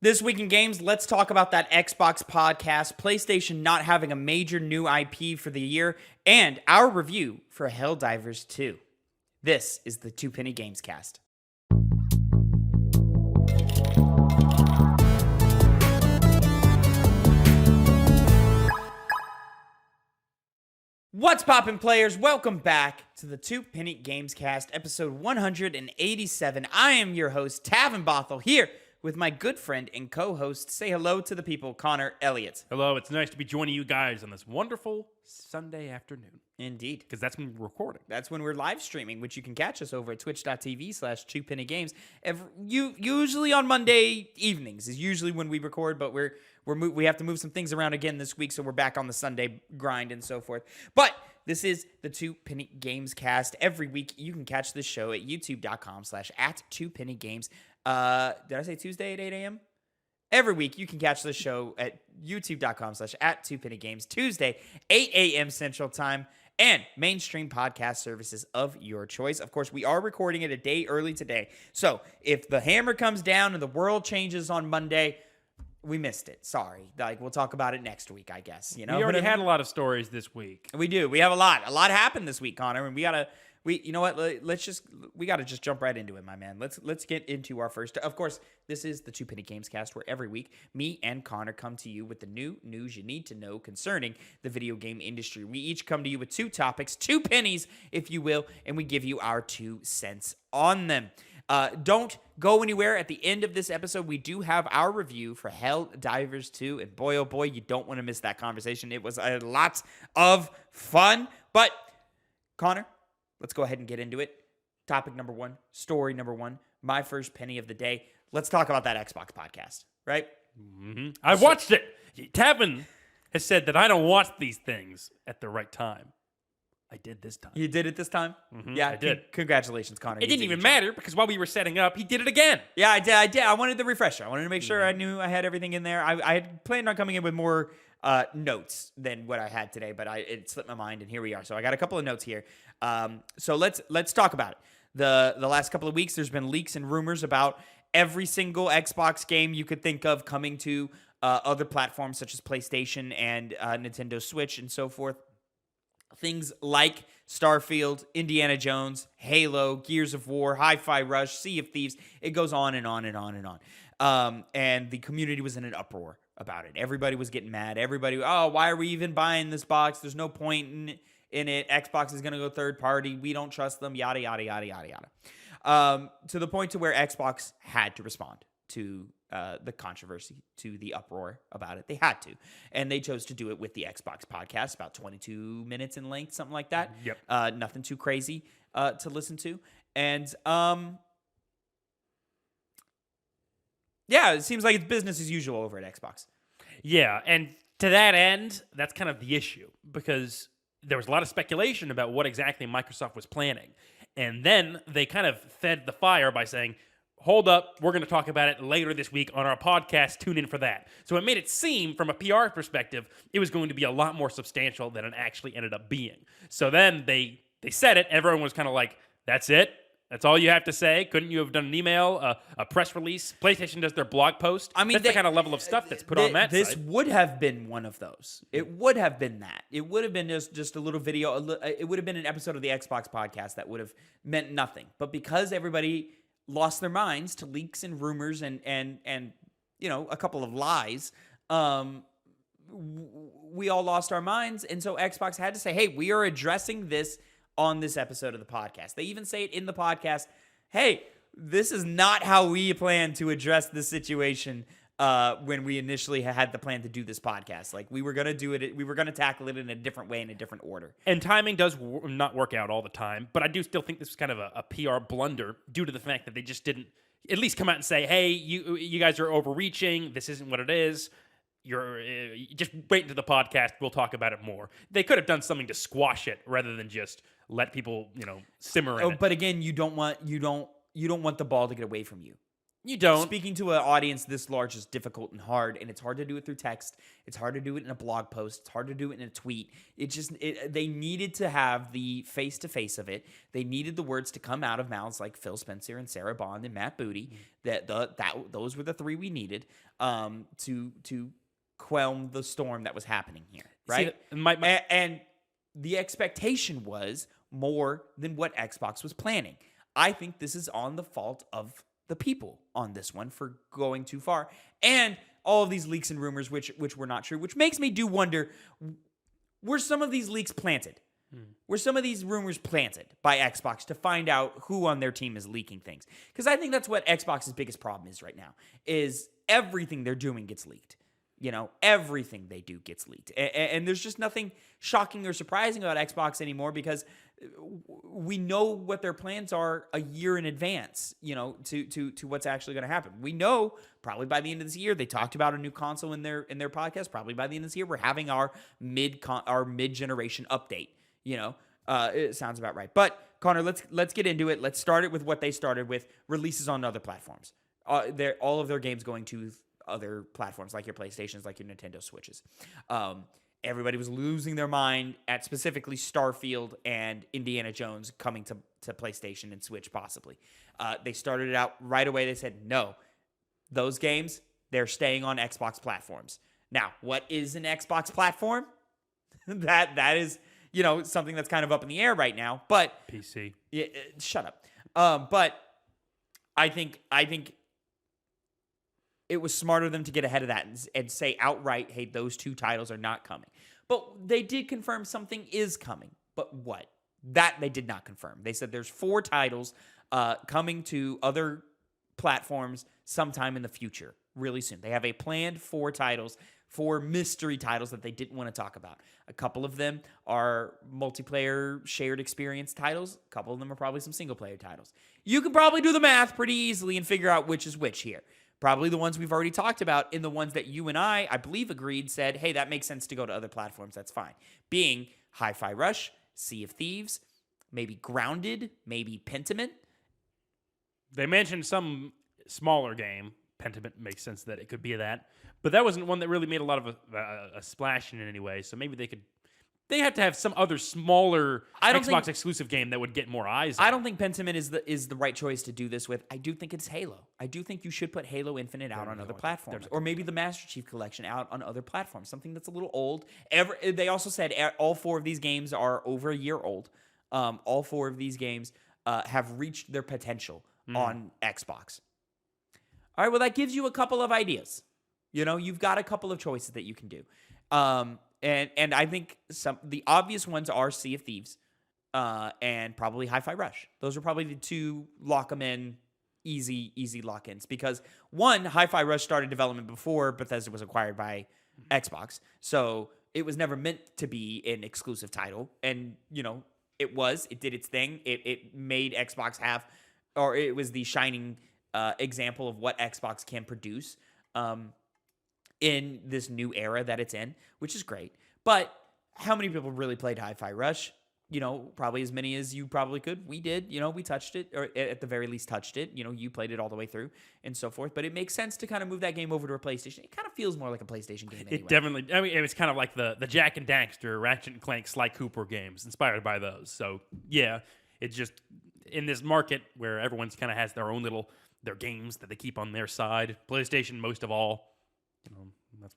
This week in games, let's talk about that Xbox podcast, PlayStation not having a major new IP for the year, and our review for Helldivers 2. This is the Two Penny Gamescast. What's poppin', players? Welcome back to the Two Penny Gamescast, episode 187. I am your host, Tavin Bothel, here with my good friend and co-host. Say hello to the people, Connor Elliott. Hello, it's nice to be joining you guys on this wonderful Sunday afternoon. Indeed. Because that's when we're recording. That's when we're live streaming, which you can catch us over at twitch.tv/2pennygames. Usually on Monday evenings is usually when we record, but we have to move some things around again this week, so we're back on the Sunday grind and so forth. But this is the Two Penny Gamescast. Every week you can catch this show at youtube.com/@2pennygames. Did I say Tuesday at 8 a.m.? Every week, you can catch the show at youtube.com/@2pennygames, Tuesday, 8 a.m. Central Time, and mainstream podcast services of your choice. Of course, we are recording it a day early today. So if the hammer comes down and the world changes on Monday, we missed it. Sorry. We'll talk about it next week, I guess. You know, we already had a lot of stories this week. We do. We have a lot. A lot happened this week, Connor, and you know what? We gotta just jump right into it, my man. Let's get into our first. Of course, this is the Two Penny Gamescast, where every week me and Connor come to you with the new news you need to know concerning the video game industry. We each come to you with two topics, two pennies, if you will, and we give you our 2 cents on them. Don't go anywhere. At the end of this episode, we do have our review for Helldivers 2, and boy, oh boy, you don't want to miss that conversation. It was a lot of fun, but Connor, let's go ahead and get into it. Topic number 1, story number 1, my first penny of the day. Let's talk about that Xbox podcast, right? Mm-hmm. I watched it. Tavin has said that I don't watch these things at the right time. I did this time. You did it this time? Mm-hmm, Yeah, I did. Congratulations, Connor. It didn't even matter because while we were setting up, he did it again. Yeah, I did. I wanted the refresher. I wanted to make sure I knew I had everything in there. I had planned on coming in with more notes than what I had today, but it slipped my mind, and here we are. So I got a couple of notes here. So let's talk about it. The last couple of weeks, there's been leaks and rumors about every single Xbox game you could think of coming to other platforms such as PlayStation and Nintendo Switch and so forth. Things like Starfield, Indiana Jones, Halo, Gears of War, Hi-Fi Rush, Sea of Thieves. It goes on and on and on and on. And the community was in an uproar about it. Everybody was getting mad. Everybody, why are we even buying this box? There's no point in it. Xbox is going to go third party. We don't trust them, yada, yada, yada, yada, yada. To the point to where Xbox had to respond to the controversy, to the uproar about it. They had to. And they chose to do it with the Xbox podcast, about 22 minutes in length, something like that. Yep. Nothing too crazy to listen to. And yeah, it seems like it's business as usual over at Xbox. Yeah, and to that end, that's kind of the issue because there was a lot of speculation about what exactly Microsoft was planning. And then they kind of fed the fire by saying, hold up, we're going to talk about it later this week on our podcast. Tune in for that. So it made it seem, from a PR perspective, it was going to be a lot more substantial than it actually ended up being. So then they said it. Everyone was kind of like, that's it? That's all you have to say? Couldn't you have done an email, a press release? PlayStation does their blog post. I mean, that's the kind of level of stuff that's put on that This site. would have been one of those. It would have been that. It would have been just a little video. It would have been an episode of the Xbox podcast that would have meant nothing. But because everybody lost their minds to leaks and rumors and you know, a couple of lies, we all lost our minds. And so Xbox had to say, hey, we are addressing this on this episode of the podcast. They even say it in the podcast, hey, this is not how we plan to address this situation when we initially had the plan to do this podcast. Like, we were going to do it, we were going to tackle it in a different way, in a different order. And timing does not work out all the time, but I do still think this was kind of a PR blunder due to the fact that they just didn't at least come out and say, hey, you guys are overreaching, this isn't what it is. You're just wait until the podcast, we'll talk about it more. They could have done something to squash it rather than just let people, simmer in it. But again, you don't want the ball to get away from you. You don't. Speaking to an audience this large is difficult and hard, and it's hard to do it through text. It's hard to do it in a blog post. It's hard to do it in a tweet. They needed to have the face-to-face of it. They needed the words to come out of mouths like Phil Spencer and Sarah Bond and Matt Booty. Those were the three we needed to quell the storm that was happening here, right? See, and the expectation was more than what Xbox was planning. I think this is on the fault of the people on this one for going too far, and all of these leaks and rumors which were not true, which makes me do wonder, were some of these leaks planted? Were some of these rumors planted by Xbox to find out who on their team is leaking things? Because I think that's what Xbox's biggest problem is right now, is everything they're doing gets leaked. Everything they do gets leaked. And there's just nothing shocking or surprising about Xbox anymore, because we know what their plans are a year in advance, to what's actually going to happen. We know probably by the end of this year, they talked about a new console in their podcast. Probably by the end of this year, we're having our mid-generation update. It sounds about right. But Connor, let's get into it. Let's start it with what they started with: releases on other platforms. All of their games going to other platforms, like your PlayStations, like your Nintendo Switches. Everybody was losing their mind at specifically Starfield and Indiana Jones coming to PlayStation and Switch possibly. They started it out right away. They said, no, those games, they're staying on Xbox platforms. Now, what is an Xbox platform? that is, something that's kind of up in the air right now. But PC. Shut up. But I think it was smarter of them to get ahead of that and say outright, hey, those two titles are not coming. But they did confirm something is coming. But what? That they did not confirm. They said there's 4 titles coming to other platforms sometime in the future, really soon. They have a planned 4 titles, 4 mystery titles that they didn't want to talk about. A couple of them are multiplayer shared experience titles. A couple of them are probably some single-player titles. You can probably do the math pretty easily and figure out which is which here. Probably the ones we've already talked about, and the ones that you and I believe, agreed, said, hey, that makes sense to go to other platforms. That's fine. Being Hi-Fi Rush, Sea of Thieves, maybe Grounded, maybe Pentiment. They mentioned some smaller game. Pentiment makes sense that it could be that. But that wasn't one that really made a lot of a splash in any way. So maybe they had to have some other smaller Xbox exclusive game that would get more eyes on. I don't think Pentiment is the right choice to do this with. I do think it's Halo. I do think you should put Halo Infinite out on other platforms. Or maybe the Master Chief Collection out on other platforms. Something that's a little old. They also said all 4 of these games are over a year old. All 4 of these games have reached their potential on Xbox. All right, well, that gives you a couple of ideas. You've got a couple of choices that you can do. And I think the obvious ones are Sea of Thieves and probably Hi-Fi Rush. Those are probably the 2 lock them in, easy lock-ins. Because one, Hi-Fi Rush started development before Bethesda was acquired by Xbox. So it was never meant to be an exclusive title. And, it did its thing. It made Xbox it was the shining example of what Xbox can produce. In this new era that it's in, which is great. But how many people really played Hi-Fi Rush? Probably as many as you probably could. We did. We touched it, or at the very least touched it. You played it all the way through and so forth. But it makes sense to kind of move that game over to a PlayStation. It kind of feels more like a PlayStation game anyway. It definitely, it was kind of like the Jack and Daxter, Ratchet and Clank, Sly Cooper games, inspired by those. So, yeah, it's just in this market where everyone's kind of has their own their games that they keep on their side. PlayStation, most of all. That's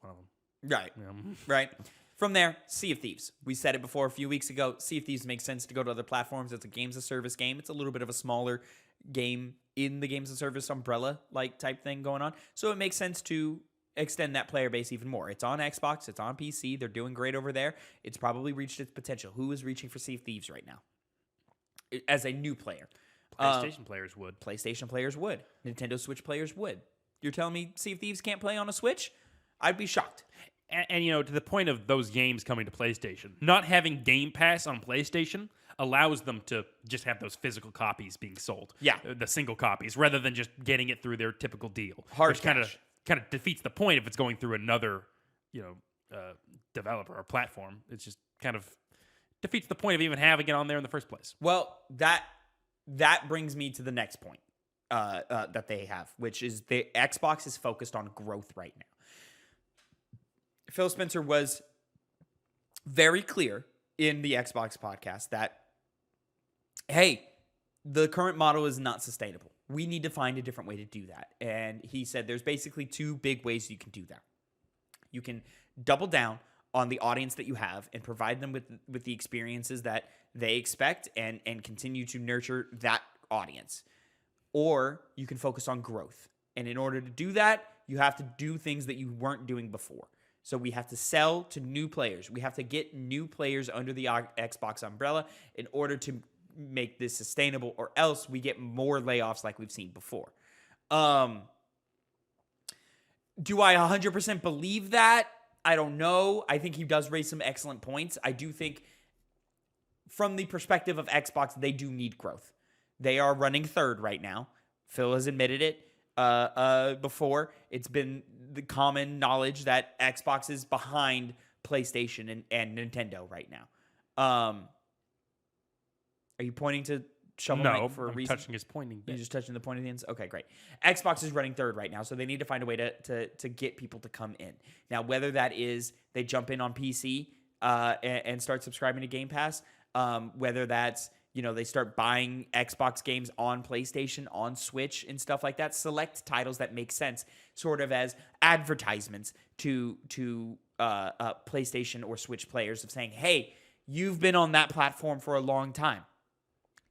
one of them. Right. Yeah. Right. From there, Sea of Thieves. We said it before a few weeks ago. Sea of Thieves makes sense to go to other platforms. It's a games of service game. It's a little bit of a smaller game in the games of service umbrella like type thing going on. So it makes sense to extend that player base even more. It's on Xbox. It's on PC. They're doing great over there. It's probably reached its potential. Who is reaching for Sea of Thieves right now? As a new player. PlayStation players would. PlayStation players would. Nintendo Switch players would. You're telling me Sea of Thieves can't play on a Switch? I'd be shocked. And to the point of those games coming to PlayStation, not having Game Pass on PlayStation allows them to just have those physical copies being sold. Yeah. The single copies, rather than just getting it through their typical deal. Hard which kind of defeats the point if it's going through another, developer or platform. It's just kind of defeats the point of even having it on there in the first place. Well, that brings me to the next point. that they have, which is the Xbox is focused on growth right now. Phil Spencer was very clear in the Xbox podcast that, hey, the current model is not sustainable. We need to find a different way to do that. And he said there's basically two big ways you can do that. You can double down on the audience that you have and provide them with the experiences that they expect and continue to nurture that audience. Or you can focus on growth. And in order to do that, you have to do things that you weren't doing before. So we have to sell to new players. We have to get new players under the Xbox umbrella in order to make this sustainable, or else we get more layoffs like we've seen before. Do I 100% believe that? I don't know. I think he does raise some excellent points. I do think from the perspective of Xbox, they do need growth. They are running third right now. Phil has admitted it before. It's been the common knowledge that Xbox is behind PlayStation and Nintendo right now. Are you pointing to Shovel Knight for a reason? No, I'm touching his pointing bit. You're just touching the pointing ends? Okay, great. Xbox is running third right now, so they need to find a way to get people to come in. Now, whether that is they jump in on PC and start subscribing to Game Pass, whether that's they start buying Xbox games on PlayStation, on Switch, and stuff like that. Select titles that make sense, sort of as advertisements to PlayStation or Switch players of saying, hey, you've been on that platform for a long time.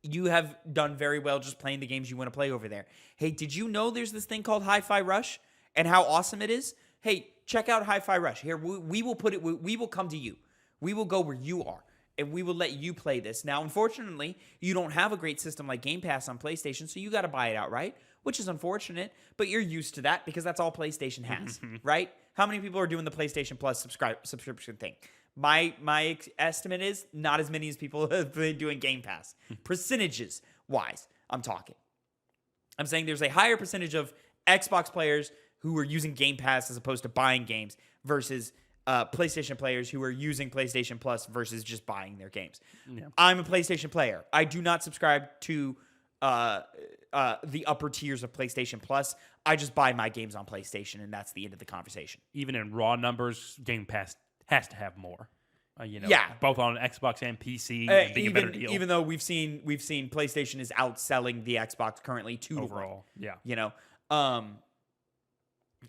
You have done very well just playing the games you want to play over there. Hey, did you know there's this thing called Hi-Fi Rush and how awesome it is? Hey, check out Hi-Fi Rush. Here, we will put it. We will come to you. We will go where you are, and we will let you play this. Now, unfortunately, you don't have a great system like Game Pass on PlayStation, so you got to buy it outright, which is unfortunate, but you're used to that because that's all PlayStation has, right? How many people are doing the PlayStation Plus subscription thing? My estimate is not as many as people have been doing Game Pass. Percentages wise, I'm talking. I'm saying there's a higher percentage of Xbox players who are using Game Pass as opposed to buying games versus PlayStation players who are using PlayStation Plus versus just buying their games. Yeah. I'm a PlayStation player. I do not subscribe to the upper tiers of PlayStation Plus. I just buy my games on PlayStation, and that's the end of the conversation. Even in raw numbers, Game Pass has to have more. Yeah, both on Xbox and PC, and being a better deal. Even though we've seen PlayStation is outselling the Xbox currently 2 to 1. Overall, yeah.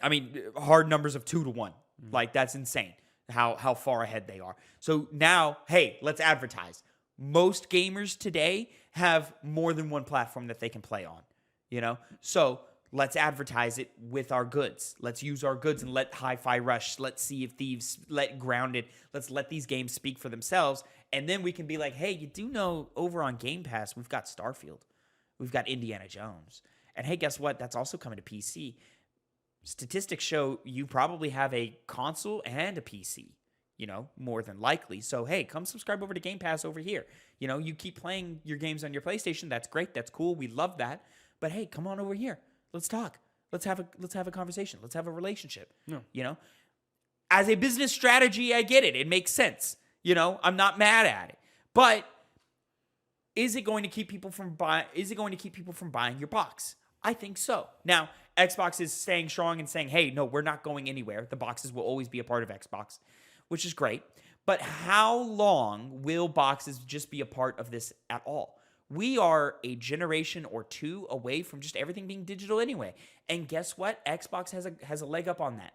I mean, hard numbers of 2 to 1. Like, that's insane how far ahead they are. So now, hey, let's advertise. Most gamers today have more than one platform that they can play on. So let's advertise it with our goods. Let's use our goods and let Hi-Fi Rush, let's Sea of Thieves, let Grounded, let's let these games speak for themselves. And then we can be like, hey, you do know over on Game Pass, we've got Starfield. We've got Indiana Jones. And hey, guess what? That's also coming to PC. Statistics show you probably have a console and a PC, more than likely. So, hey, come subscribe over to Game Pass over here. You keep playing your games on your PlayStation. That's great. That's cool. We love that. But hey, come on over here. Let's talk. Let's have a conversation. Let's have a relationship. Yeah. As a business strategy, I get it. It makes sense. I'm not mad at it. But is it going to keep people from buying your box? I think so. Now, Xbox is staying strong and saying, hey, no, we're not going anywhere. The boxes will always be a part of Xbox, which is great. But how long will boxes just be a part of this at all? We are a generation or two away from just everything being digital anyway. And guess what? Xbox has a leg up on that.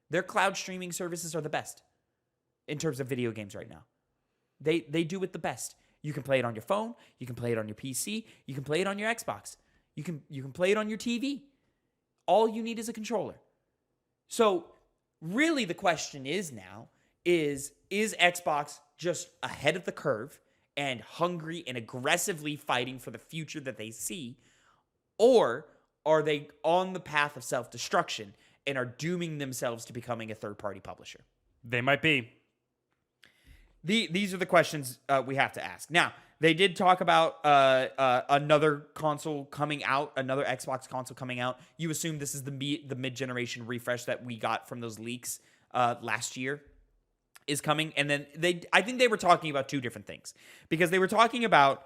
Their cloud streaming services are the best in terms of video games right now. They do it the best. You can play it on your phone. You can play it on your PC. You can play it on your Xbox. You can play it on your TV. All you need is a controller. So really the question is now, is Xbox just ahead of the curve and hungry and aggressively fighting for the future that they see? Or are they on the path of self-destruction and are dooming themselves to becoming a third-party publisher? They might be. These are the questions we have to ask. Now, they did talk about another console coming out, another Xbox console coming out. You assume this is the mid-generation refresh that we got from those leaks last year is coming. And then I think they were talking about two different things, because they were talking about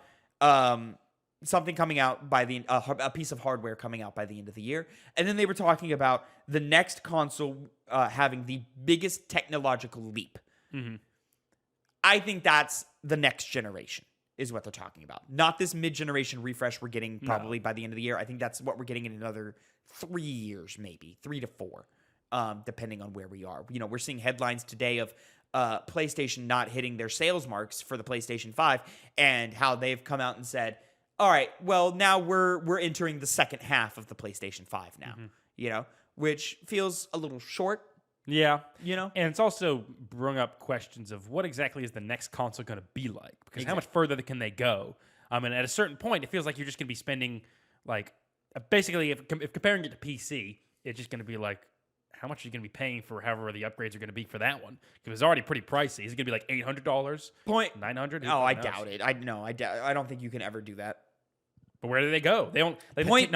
something coming out by a piece of hardware coming out by the end of the year. And then they were talking about the next console having the biggest technological leap. Mm-hmm. I think that's the next generation is what they're talking about. Not this mid-generation refresh we're getting probably by the end of the year. I think that's what we're getting in another 3 years, maybe 3 to 4, depending on where we are. You know, we're seeing headlines today of PlayStation not hitting their sales marks for the PlayStation 5 and how they've come out and said, all right, well, now we're entering the second half of the PlayStation 5 now, you know, which feels a little short. Yeah. You know? And it's also brought up questions of what exactly is the next console going to be like? Because how much further can they go? I mean, at a certain point, it feels like you're just going to be spending, like, basically, if comparing it to PC, it's just going to be like, how much are you going to be paying for however the upgrades are going to be for that one? Because it's already pretty pricey. Is it going to be like $800? $900? No, I doubt it. I don't think you can ever do that. But where do they go? They don't. They Point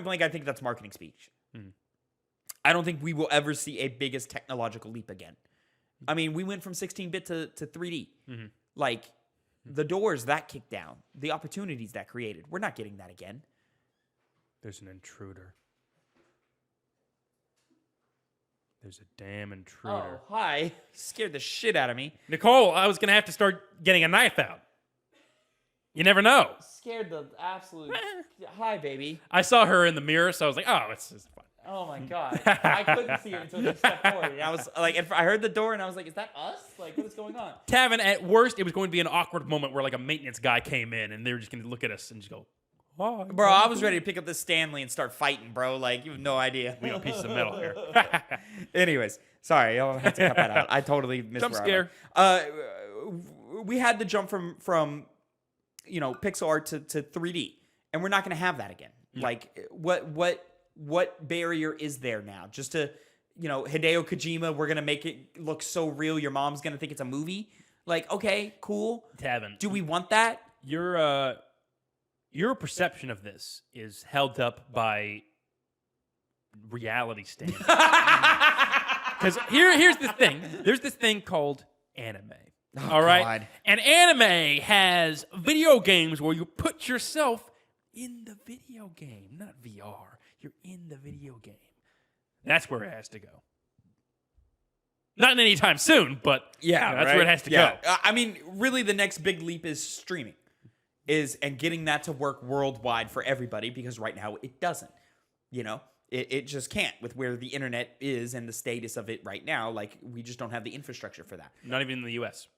blank, I think that's marketing speech. I don't think we will ever see a biggest technological leap again. I mean, we went from 16-bit to 3D. Like, the doors that kicked down, the opportunities that created, we're not getting that again. There's an intruder. There's a damn intruder. Oh, hi. Scared the shit out of me. Nicole, I was going to have to start getting a knife out. You never know. Scared the absolute... Hi, baby. I saw her in the mirror, so I was like, oh, it's just fun. Oh my god! I couldn't see it until they stepped forward, and I was like, I heard the door, and I was like, "Is that us? Like, what is going on?" Tavin, at worst, it was going to be an awkward moment where like a maintenance guy came in, and they were just going to look at us and just go, "Oh, bro." I was ready to pick up this Stanley and start fighting, bro. Like, you have no idea. We got pieces of metal here. Anyways, sorry, I'll have to cut that out. I totally missed. Jump scare. We had the jump from pixel art to 3D, and we're not going to have that again. Like, what barrier is there now? Just to, Hideo Kojima, we're going to make it look so real, your mom's going to think it's a movie? Like, okay, cool. Tavin, do we want that? Your perception of this is held up by reality standards. Because here's the thing. There's this thing called anime. Oh, all right? God. And anime has video games where you put yourself in the video game, not VR. You're in the video game. That's where it has to go. Not anytime soon, but that's where it has to go. I mean, really, the next big leap is streaming, and getting that to work worldwide for everybody. Because right now it doesn't. It just can't with where the internet is and the status of it right now. Like, we just don't have the infrastructure for that. Not even in the U.S.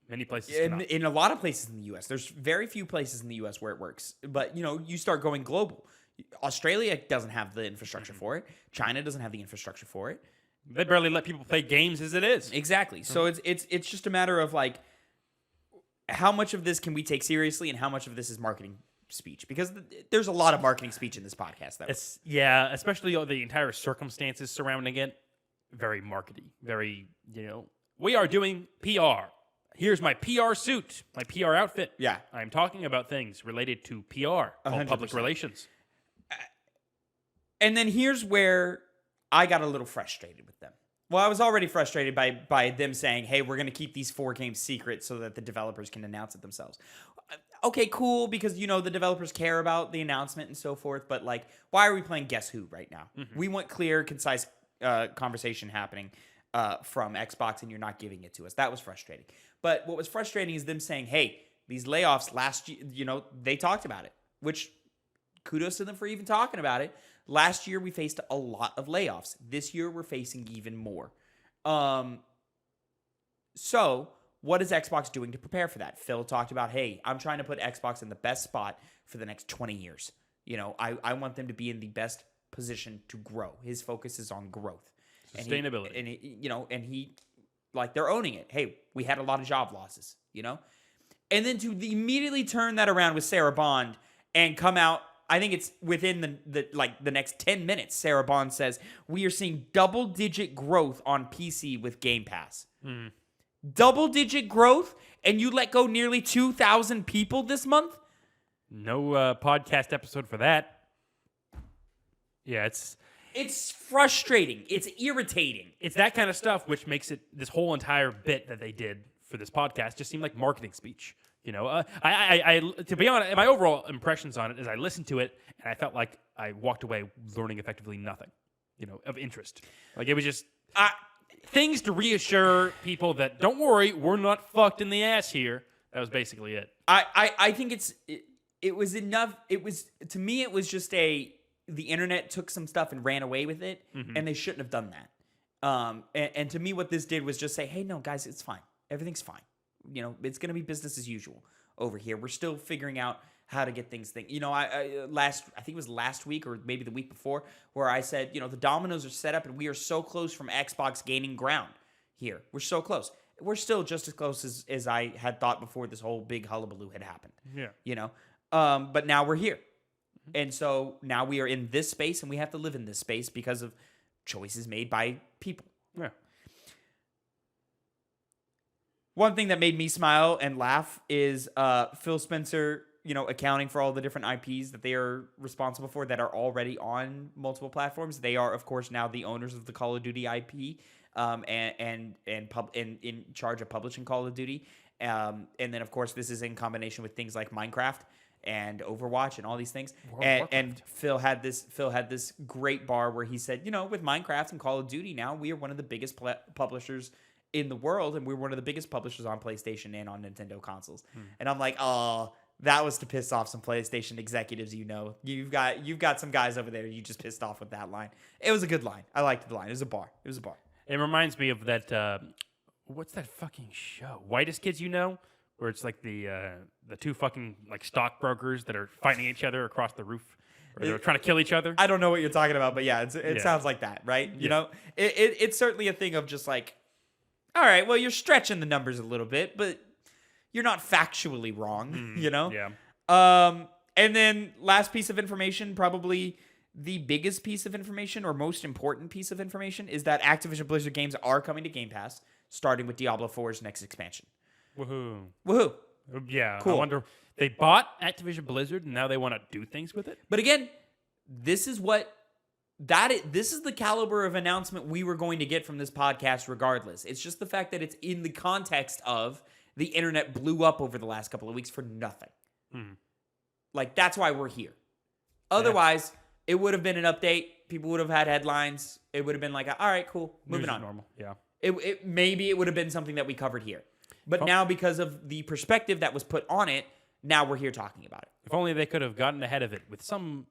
Many places. In a lot of places in the U.S. There's very few places in the U.S. where it works. But you start going global. Australia doesn't have the infrastructure for it. China doesn't have the infrastructure for it. They barely let people play games as it is. Exactly. So it's just a matter of like, how much of this can we take seriously and how much of this is marketing speech? Because there's a lot of marketing speech in this podcast. Especially the entire circumstances surrounding it. Very markety. Very, we are doing PR. Here's my PR suit, my PR outfit. Yeah. I'm talking about things related to PR, called public relations. And then here's where I got a little frustrated with them. Well, I was already frustrated by them saying, hey, we're going to keep these 4 games secret so that the developers can announce it themselves. Okay, cool, because, the developers care about the announcement and so forth, but, like, why are we playing Guess Who right now? We want clear, concise conversation happening from Xbox, and you're not giving it to us. That was frustrating. But what was frustrating is them saying, hey, these layoffs last year, they talked about it, which kudos to them for even talking about it. Last year, we faced a lot of layoffs. This year, we're facing even more. So what is Xbox doing to prepare for that? Phil talked about, hey, I'm trying to put Xbox in the best spot for the next 20 years. I want them to be in the best position to grow. His focus is on growth. Sustainability. And he they're owning it. Hey, we had a lot of job losses, And then to immediately turn that around with Sarah Bond and come out, I think it's within the next 10 minutes, Sarah Bond says, we are seeing double-digit growth on PC with Game Pass. Double-digit growth, and you let go nearly 2,000 people this month? No podcast episode for that. Yeah, It's frustrating. It's irritating. It's that kind of stuff which makes this whole entire bit that they did for this podcast just seem like marketing speech. You know, I to be honest, my overall impressions on it is I listened to it and I felt like I walked away learning effectively nothing, you know, of interest. Like it was just things to reassure people that don't worry, we're not fucked in the ass here. That was basically it. I think it was enough. It was, to me, it was just the internet took some stuff and ran away with it, and they shouldn't have done that. And to me, what this did was just say, hey, no, guys, it's fine. Everything's fine. You know, it's going to be business as usual over here. We're still figuring out how to get things. You know, I think it was last week or maybe the week before, where I said, you know, the dominoes are set up and we are so close from Xbox gaining ground here. We're so close. We're still just as close as I had thought before this whole big hullabaloo had happened. Yeah. You know, but now we're here. And so now we are in this space and we have to live in this space because of choices made by people. Yeah. One thing that made me smile and laugh is Phil Spencer, you know, accounting for all the different IPs that they are responsible for that are already on multiple platforms. They are, of course, now the owners of the Call of Duty IP, and in charge of publishing Call of Duty. And then, of course, this is in combination with things like Minecraft and Overwatch and all these things. And Phil had this great bar where he said, you know, with Minecraft and Call of Duty now, we are one of the biggest publishers in the world, and we're one of the biggest publishers on PlayStation and on Nintendo consoles. And I'm like, oh, that was to piss off some PlayStation executives. You know, you've got some guys over there you just pissed off with that line. It was a good line. I liked the line. It was a bar. It reminds me of that. What's that fucking show? Whitest Kids You Know, where it's like the two fucking like stockbrokers that are fighting each other across the roof, or they're trying to kill each other. I don't know what you're talking about, but yeah, it sounds like that, right? You know, it's certainly a thing of just like, all right, well, you're stretching the numbers a little bit, but you're not factually wrong, you know? Yeah. And then last piece of information, probably the biggest piece of information or most important piece of information, is that Activision Blizzard games are coming to Game Pass, starting with Diablo 4's next expansion. Woohoo. Yeah. Cool. I wonder, they bought Activision Blizzard and now they want to do things with it? But again, this is the caliber of announcement we were going to get from this podcast regardless. It's just the fact that it's in the context of the internet blew up over the last couple of weeks for nothing. Like, that's why we're here. Otherwise, it would have been an update. People would have had headlines. It would have been like, all right, cool, moving on. Normal. Yeah. Maybe it would have been something that we covered here. But now, because of the perspective that was put on it, now we're here talking about it. If only they could have gotten ahead of it with some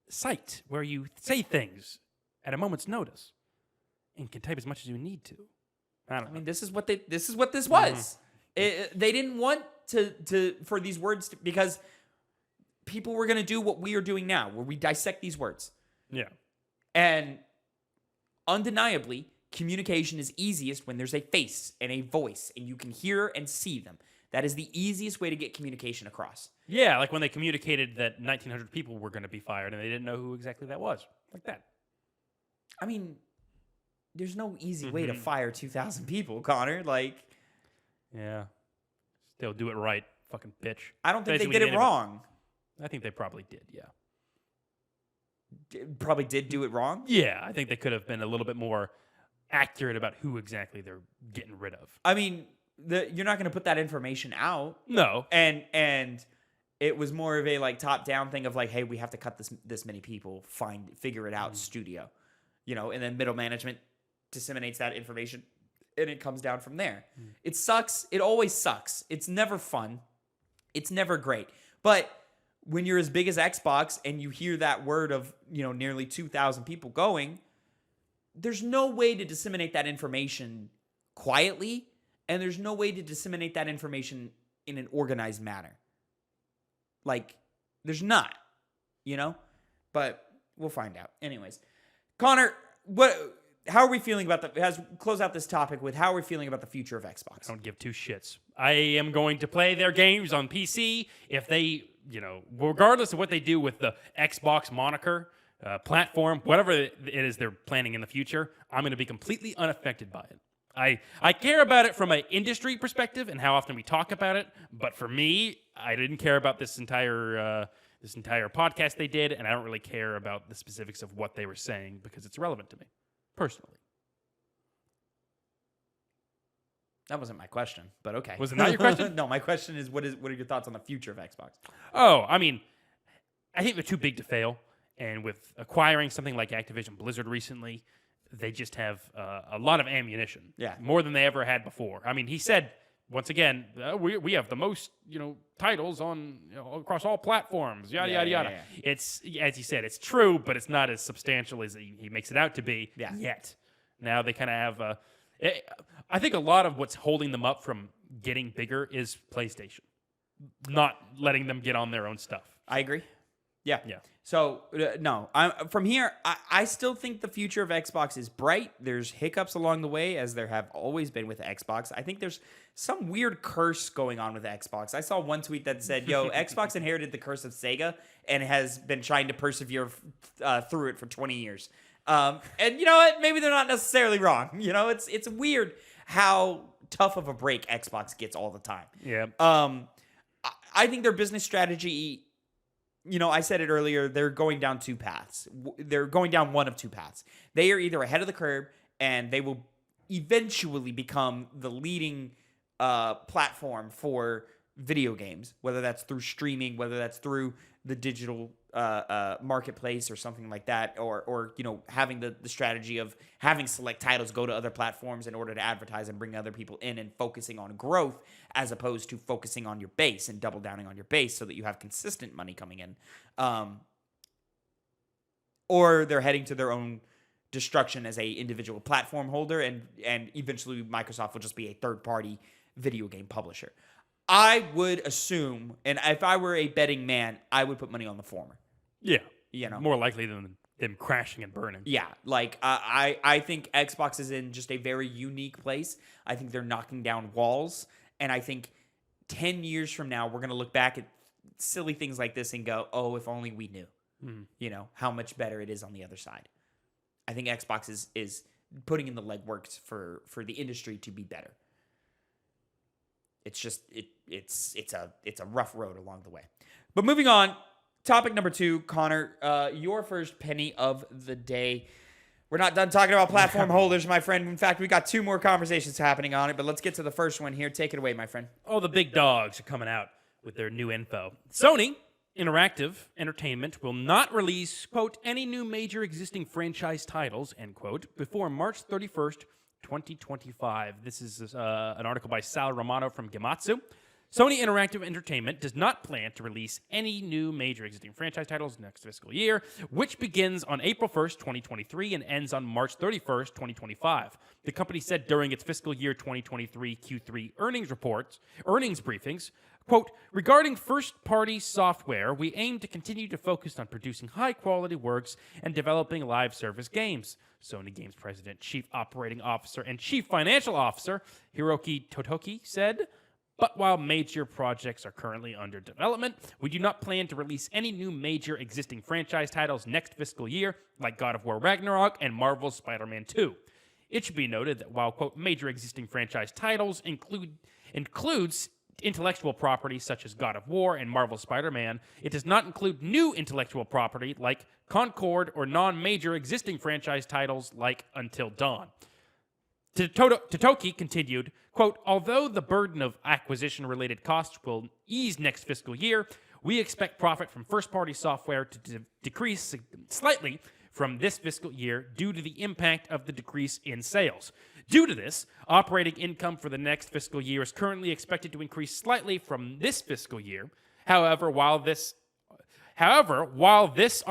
site where you say things at a moment's notice and can type as much as you need to. I mean, this is what this was. They didn't want for these words to, because people were going to do what we are doing now, where we dissect these words. Yeah. And undeniably, communication is easiest when there's a face and a voice and you can hear and see them. That is the easiest way to get communication across. Yeah, like when they communicated that 1,900 people were going to be fired and they didn't know who exactly that was. Like that. I mean, there's no easy way to fire 2,000 people, Connor. Like, yeah. They'll do it right, fucking bitch. I don't think they did it wrong. I think they probably did, yeah. Probably did do it wrong? Yeah, I think they could have been a little bit more accurate about who exactly they're getting rid of. I mean, you're not going to put that information out. No. And it was more of a like top-down thing of like, hey, we have to cut this many people, figure it out, studio. You know, and then middle management disseminates that information and it comes down from there. It sucks. It always sucks. It's never fun. It's never great. But when you're as big as Xbox and you hear that word of, you know, nearly 2,000 people going, there's no way to disseminate that information quietly, and there's no way to disseminate that information in an organized manner. Like, there's not, you know? But we'll find out. Anyways, Connor, how are we feeling about close out this topic with how are we feeling about the future of Xbox? I don't give two shits. I am going to play their games on PC if they, you know, regardless of what they do with the Xbox moniker, platform, whatever it is they're planning in the future, I'm going to be completely unaffected by it. I care about it from an industry perspective and how often we talk about it, but for me, I didn't care about this entire podcast they did, and I don't really care about the specifics of what they were saying because it's irrelevant to me, personally. That wasn't my question, but okay. Was it not your question? No, my question is what are your thoughts on the future of Xbox? Oh, I mean, I think they're too big to fail. And with acquiring something like Activision Blizzard recently, they just have a lot of ammunition. Yeah. More than they ever had before. I mean, he said, once again, we have the most, titles on across all platforms, yada, yada, yada. Yeah. It's, as he said, it's true, but it's not as substantial as he makes it out to be yet. Now they kind of have I think a lot of what's holding them up from getting bigger is PlayStation, not letting them get on their own stuff. I agree. Yeah. Yeah. So, no. From here, I still think the future of Xbox is bright. There's hiccups along the way, as there have always been with Xbox. I think there's some weird curse going on with Xbox. I saw one tweet that said, yo, Xbox inherited the curse of Sega and has been trying to persevere through it for 20 years. And you know what? Maybe they're not necessarily wrong. It's weird how tough of a break Xbox gets all the time. Yeah. I think their business strategy, I said it earlier, they're going down two paths. They're going down one of two paths. They are either ahead of the curve and they will eventually become the leading platform for video games, whether that's through streaming, whether that's through the digital marketplace or something like that, or having the strategy of having select titles go to other platforms in order to advertise and bring other people in, and focusing on growth as opposed to focusing on your base and double downing on your base so that you have consistent money coming in. Or they're heading to their own destruction as a individual platform holder, and eventually Microsoft will just be a third-party video game publisher. I would assume, and if I were a betting man, I would put money on the former. Yeah. More likely than them crashing and burning. Yeah. Like, I think Xbox is in just a very unique place. I think they're knocking down walls. And I think 10 years from now, we're going to look back at silly things like this and go, oh, if only we knew, how much better it is on the other side. I think Xbox is putting in the legwork for the industry to be better. It's just it's a rough road along the way. But moving on, topic number 2, Connor, your first penny of the day. We're not done talking about platform holders, my friend. In fact, we got 2 more conversations happening on it, but let's get to the first one here. Take it away, my friend. Oh, the big dogs are coming out with their new info. Sony Interactive Entertainment will not release, quote, any new major existing franchise titles, end quote, before March 31st, 2025. This is an article by Sal Romano from Gematsu. Sony Interactive Entertainment does not plan to release any new major existing franchise titles next fiscal year, which begins on April 1st, 2023 and ends on March 31st, 2025. The company said during its fiscal year 2023 Q3 earnings briefings, quote, regarding first-party software, we aim to continue to focus on producing high-quality works and developing live service games. Sony Games President, Chief Operating Officer, and Chief Financial Officer Hiroki Totoki said, but while major projects are currently under development, we do not plan to release any new major existing franchise titles next fiscal year, like God of War Ragnarok and Marvel's Spider-Man 2. It should be noted that while, quote, major existing franchise titles includes intellectual property such as God of War and Marvel's Spider-Man, it does not include new intellectual property like Concord or non-major existing franchise titles like Until Dawn. Totoki continued, quote, although the burden of acquisition-related costs will ease next fiscal year, we expect profit from first-party software to decrease slightly from this fiscal year due to the impact of the decrease in sales. Due to this, operating income for the next fiscal year is currently expected to increase slightly from this fiscal year. However, while this our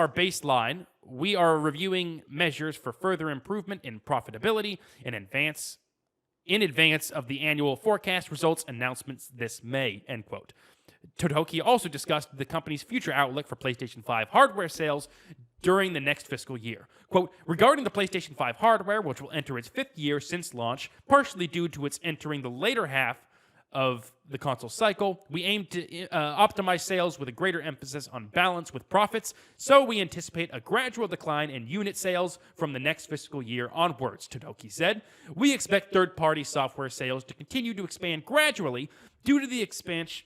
baseline, we are reviewing measures for further improvement in profitability in advance of the annual forecast results announcements this May, end quote. Totoki also discussed the company's future outlook for PlayStation 5 hardware sales during the next fiscal year. Quote, regarding the PlayStation 5 hardware, which will enter its 5th year since launch, partially due to its entering the later half of the console cycle, we aim to optimize sales with a greater emphasis on balance with profits, so we anticipate a gradual decline in unit sales from the next fiscal year onwards, Totoki said. We expect third-party software sales to continue to expand gradually due to the expansion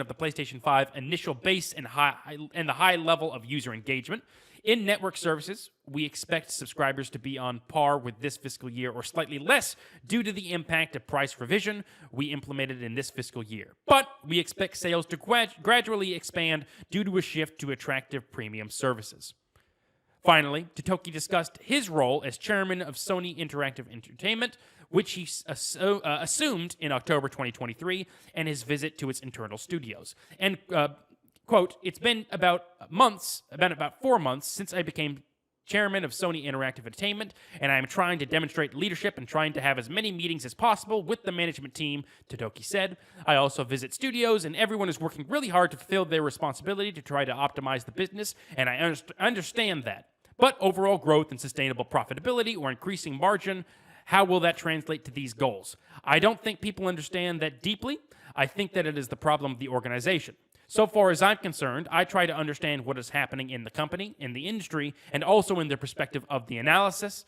of the PlayStation 5 initial base and the high level of user engagement. In network services, we expect subscribers to be on par with this fiscal year or slightly less due to the impact of price revision we implemented in this fiscal year. But we expect sales to gradually expand due to a shift to attractive premium services. Finally, Totoki discussed his role as chairman of Sony Interactive Entertainment, which he assumed in October 2023, and his visit to its internal studios. And quote, "It's been about 4 months since I became chairman of Sony Interactive Entertainment, and I'm trying to demonstrate leadership and trying to have as many meetings as possible with the management team," Totoki said. "I also visit studios, and everyone is working really hard to fulfill their responsibility to try to optimize the business, and I understand that. But overall growth and sustainable profitability or increasing margin, how will that translate to these goals? I don't think people understand that deeply. I think that it is the problem of the organization. So far as I'm concerned, I try to understand what is happening in the company, in the industry, and also in the perspective of the analysts,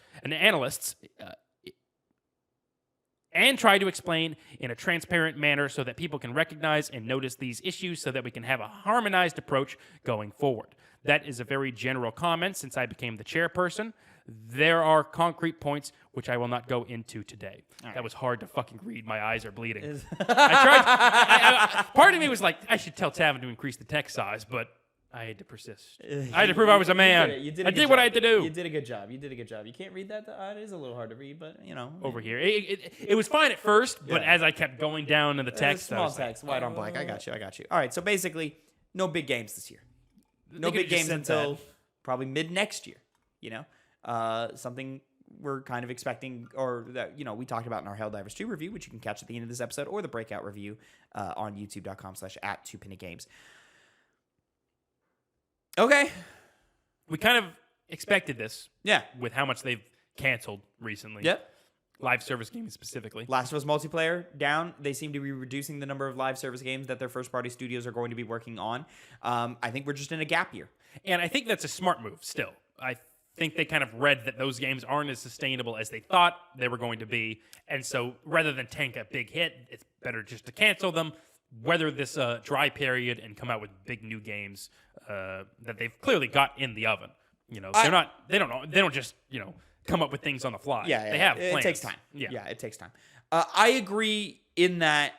and try to explain in a transparent manner so that people can recognize and notice these issues so that we can have a harmonized approach going forward. That is a very general comment since I became the chairperson. There are concrete points which I will not go into today." That was hard to fucking read. My eyes are bleeding. Part of me was like, I should tell Tavin to increase the text size, but I had to persist. I had to prove I was a man. I did what I had to do. You did a good job. You can't read that. It is a little hard to read, but Over here. It was fine at first, but as I kept going down in the text, small text, white on black. I got you. All right. So basically, no big games this year. No big games until probably mid next year. Something we're kind of expecting, or that we talked about in our Helldivers 2 review, which you can catch at the end of this episode, or the breakout review on youtube.com/@2pennygames. Okay. We kind of expected this. Yeah. With how much they've canceled recently. Yep. Live service games specifically. Last of Us multiplayer down. They seem to be reducing the number of live service games that their first-party studios are going to be working on. I think we're just in a gap year. And I think that's a smart move still. I think they kind of read that those games aren't as sustainable as they thought they were going to be. And so rather than tank a big hit, it's better just to cancel them, weather this dry period, and come out with big new games that they've clearly got in the oven. They don't just come up with things on the fly. Yeah, they have plans. It takes time. Yeah, it takes time. I agree in that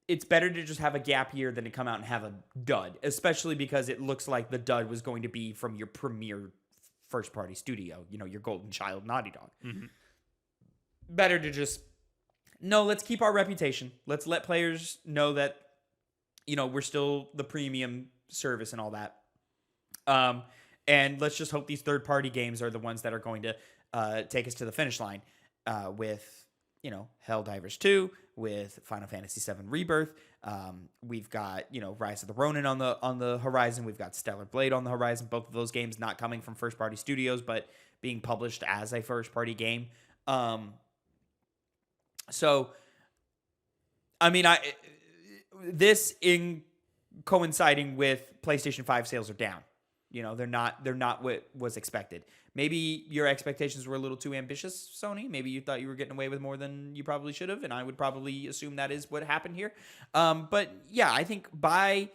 it's better to just have a gap year than to come out and have a dud, especially because it looks like the dud was going to be from your premier first-party studio, your golden child, Naughty Dog. Mm-hmm. Better to just, no, let's keep our reputation. Let's let players know that, we're still the premium service and all that. And let's just hope these third-party games are the ones that are going to take us to the finish line with, Helldivers 2, with Final Fantasy VII Rebirth. We've got, Rise of the Ronin on the horizon. We've got Stellar Blade on the horizon. Both of those games not coming from first-party studios, but being published as a first-party game. So, I mean, this in coinciding with PlayStation 5 sales are down. They're not what was expected. Maybe your expectations were a little too ambitious, Sony. Maybe you thought you were getting away with more than you probably should have, and I would probably assume that is what happened here. But yeah, I think I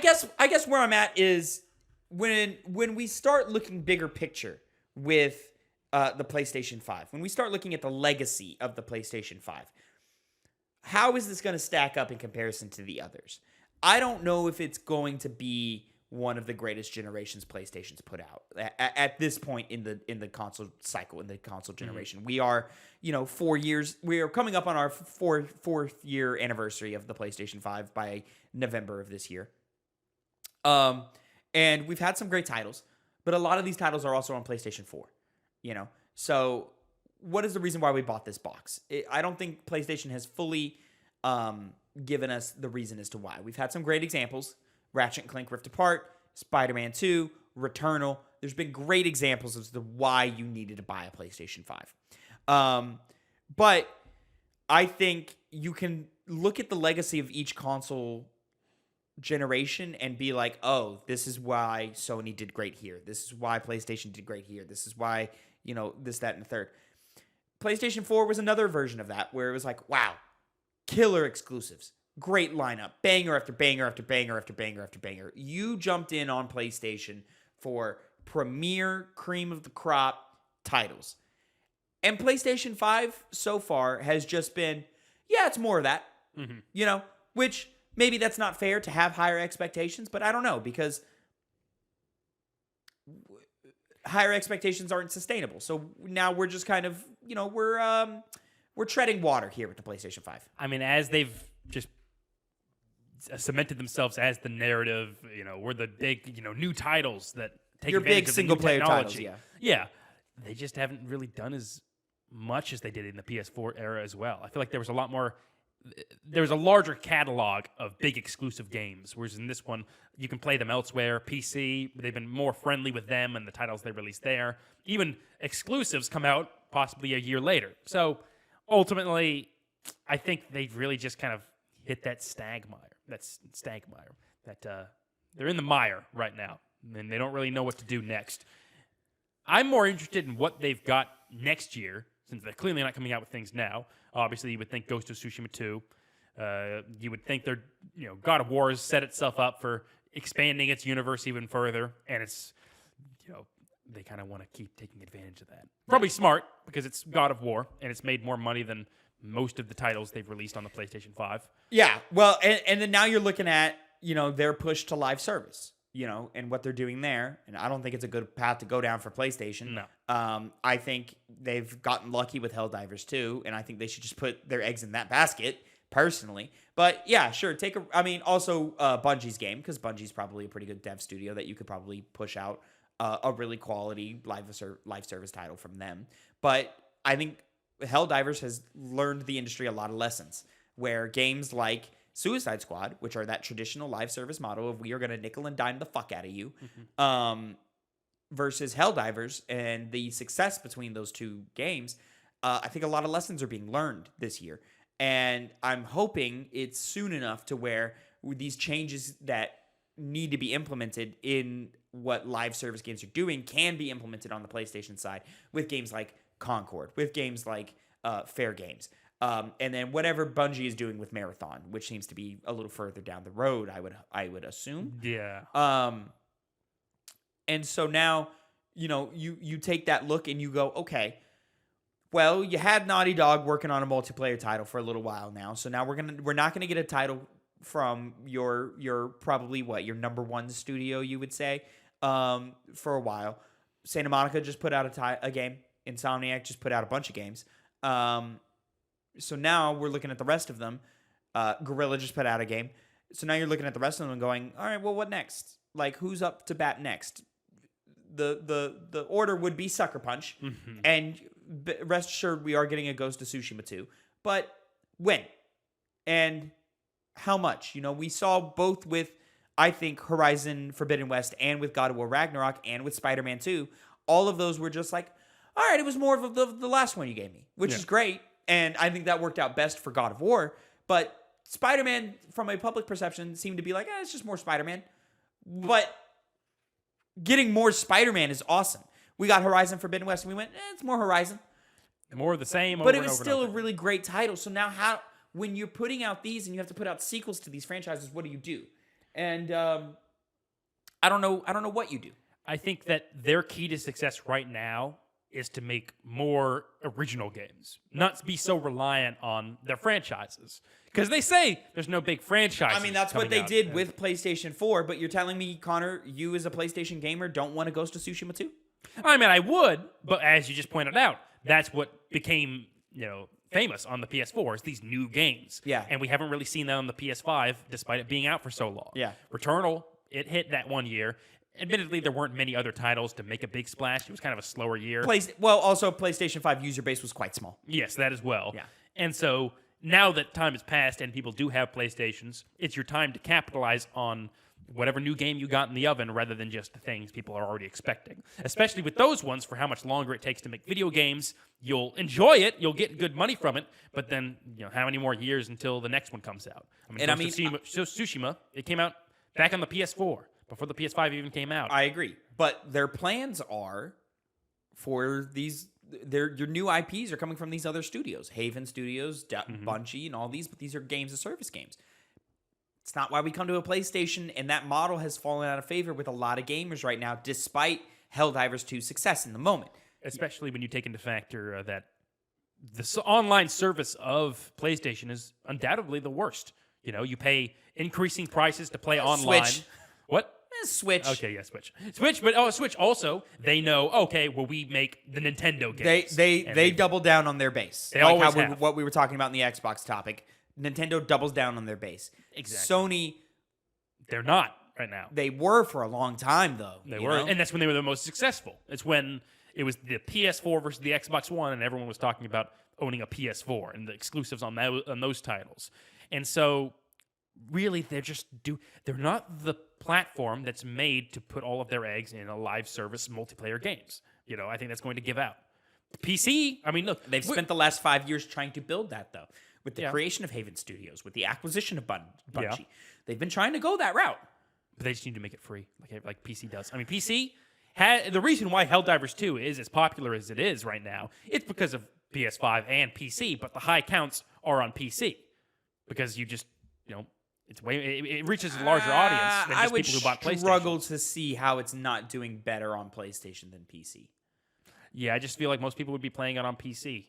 guess where I'm at is when we start looking bigger picture with the PlayStation 5, when we start looking at the legacy of the PlayStation 5, how is this going to stack up in comparison to the others? I don't know if it's going to be one of the greatest generations PlayStation's put out at this point in the console cycle, in the console generation. We are, 4 years. We are coming up on our fourth year anniversary of the PlayStation 5 by November of this year. And we've had some great titles, but a lot of these titles are also on PlayStation 4. So what is the reason why we bought this box? I don't think PlayStation has fully given us the reason as to why. We've had some great examples. Ratchet & Clank Rift Apart, Spider-Man 2, Returnal. There's been great examples as to why you needed to buy a PlayStation 5. But I think you can look at the legacy of each console generation and be like, oh, this is why Sony did great here. This is why PlayStation did great here. This is why, this, that, and the third. PlayStation 4 was another version of that where it was like, wow, killer exclusives. great lineup, banger after banger after banger after banger after banger. You jumped in on PlayStation for premier cream of the crop titles. And PlayStation 5 so far has just been, yeah, it's more of that. Which maybe that's not fair to have higher expectations, but I don't know, because higher expectations aren't sustainable. So now we're just kind of, we're treading water here with the PlayStation 5. I mean, as they've just cemented themselves as the narrative, we're the big, new titles that take Your advantage big of single the new player technology. titles, Yeah. They just haven't really done as much as they did in the PS4 era as well. I feel like there was a lot more. There was a larger catalog of big exclusive games, whereas in this one, you can play them elsewhere. PC, they've been more friendly with them and the titles they released there. Even exclusives come out possibly a year later. So ultimately, I think they've really just kind of hit that stagmire. They're in the mire right now, and they don't really know what to do next. I'm more interested in what they've got next year, since they're clearly not coming out with things now. Obviously, you would think Ghost of Tsushima 2. You would think they're, God of War has set itself up for expanding its universe even further, and it's, they kind of want to keep taking advantage of that. Probably smart, because it's God of War, and it's made more money than most of the titles they've released on the PlayStation 5. Yeah, well, and then now you're looking at, their push to live service, and what they're doing there. And I don't think it's a good path to go down for PlayStation. No. I think they've gotten lucky with Helldivers 2, and I think they should just put their eggs in that basket, personally. But yeah, sure, also Bungie's game, because Bungie's probably a pretty good dev studio that you could probably push out a really quality live service title from them. But I think Helldivers has learned the industry a lot of lessons, where games like Suicide Squad, which are that traditional live service model of we are going to nickel and dime the fuck out of you, versus Helldivers and the success between those two games, I think a lot of lessons are being learned this year. And I'm hoping it's soon enough to where these changes that need to be implemented in what live service games are doing can be implemented on the PlayStation side with games like Concord, with games like Fair Games. And then whatever Bungie is doing with Marathon, which seems to be a little further down the road, I would assume. Yeah. And so now, you take that look and you go, okay, well, you had Naughty Dog working on a multiplayer title for a little while now. So now we're not gonna get a title from your probably your number one studio, you would say, for a while. Santa Monica just put out a game. Insomniac just put out a bunch of games. So now we're looking at the rest of them. Guerrilla just put out a game. So now you're looking at the rest of them and going, all right, well, what next? Like, who's up to bat next? The order would be Sucker Punch. Mm-hmm. And rest assured, we are getting a Ghost of Tsushima 2. But when? And how much? We saw both with, I think, Horizon Forbidden West and with God of War Ragnarok and with Spider-Man 2. All of those were just like, all right, it was more of the last one you gave me, which is great. And I think that worked out best for God of War. But Spider-Man, from a public perception, seemed to be like, it's just more Spider-Man. But getting more Spider-Man is awesome. We got Horizon Forbidden West, and we went, it's more Horizon. More of the same. But it was still a really great title. So now when you're putting out these and you have to put out sequels to these franchises, what do you do? And I don't know what you do. I think that their key to success right now is to make more original games, not be so reliant on their franchises. Because they say there's no big franchise. I mean, that's what they did with PlayStation 4, but you're telling me, Connor, you as a PlayStation gamer don't want to Ghost of Tsushima 2? I mean, I would, but as you just pointed out, that's what became, famous on the PS4 is these new games. Yeah. And we haven't really seen that on the PS5, despite it being out for so long. Yeah. Returnal, it hit that one year. Admittedly, there weren't many other titles to make a big splash. It was kind of a slower year. Also, PlayStation 5 user base was quite small. Yes, that as well. Yeah. And so now that time has passed and people do have PlayStations, it's your time to capitalize on whatever new game you got in the oven rather than just the things people are already expecting. Especially with those ones, for how much longer it takes to make video games, you'll enjoy it, you'll get good money from it, but then, how many more years until the next one comes out? Tsushima, it came out back on the PS4. Before the PS5 even came out. I agree. But their plans are for these, your new IPs are coming from these other studios. Haven Studios, Bungie, and all these, but these are games as service games. It's not why we come to a PlayStation, and that model has fallen out of favor with a lot of gamers right now, despite Helldivers 2's success in the moment. Especially when you take into factor that the online service of PlayStation is undoubtedly the worst. You know, you pay increasing prices to play online. Switch. What? Switch. Okay, yeah, Switch. But Switch also, they know, okay, well, we make the Nintendo games. They double down on their base. They always have. What we were talking about in the Xbox topic. Nintendo doubles down on their base. Exactly. Sony, they're not right now. they were for a long time, though. They were, and that's when they were the most successful. It's when it was the PS4 versus the Xbox One, and everyone was talking about owning a PS4 and the exclusives on those titles. And so, really, they're not the platform that's made to put all of their eggs in a live service multiplayer games. You know, I think that's going to give out. PC, I mean, look, They've spent the last 5 years trying to build that, though. With the creation of Haven Studios, with the acquisition of Bungie. They've been trying to go that route. But they just need to make it free, like PC does. I mean, PC the reason why Helldivers 2 is as popular as it is right now, it's because of PS5 and PC, but the high counts are on PC because you just, it reaches a larger audience than just people who bought PlayStation. I would struggle to see how it's not doing better on PlayStation than PC. Yeah, I just feel like most people would be playing it on PC.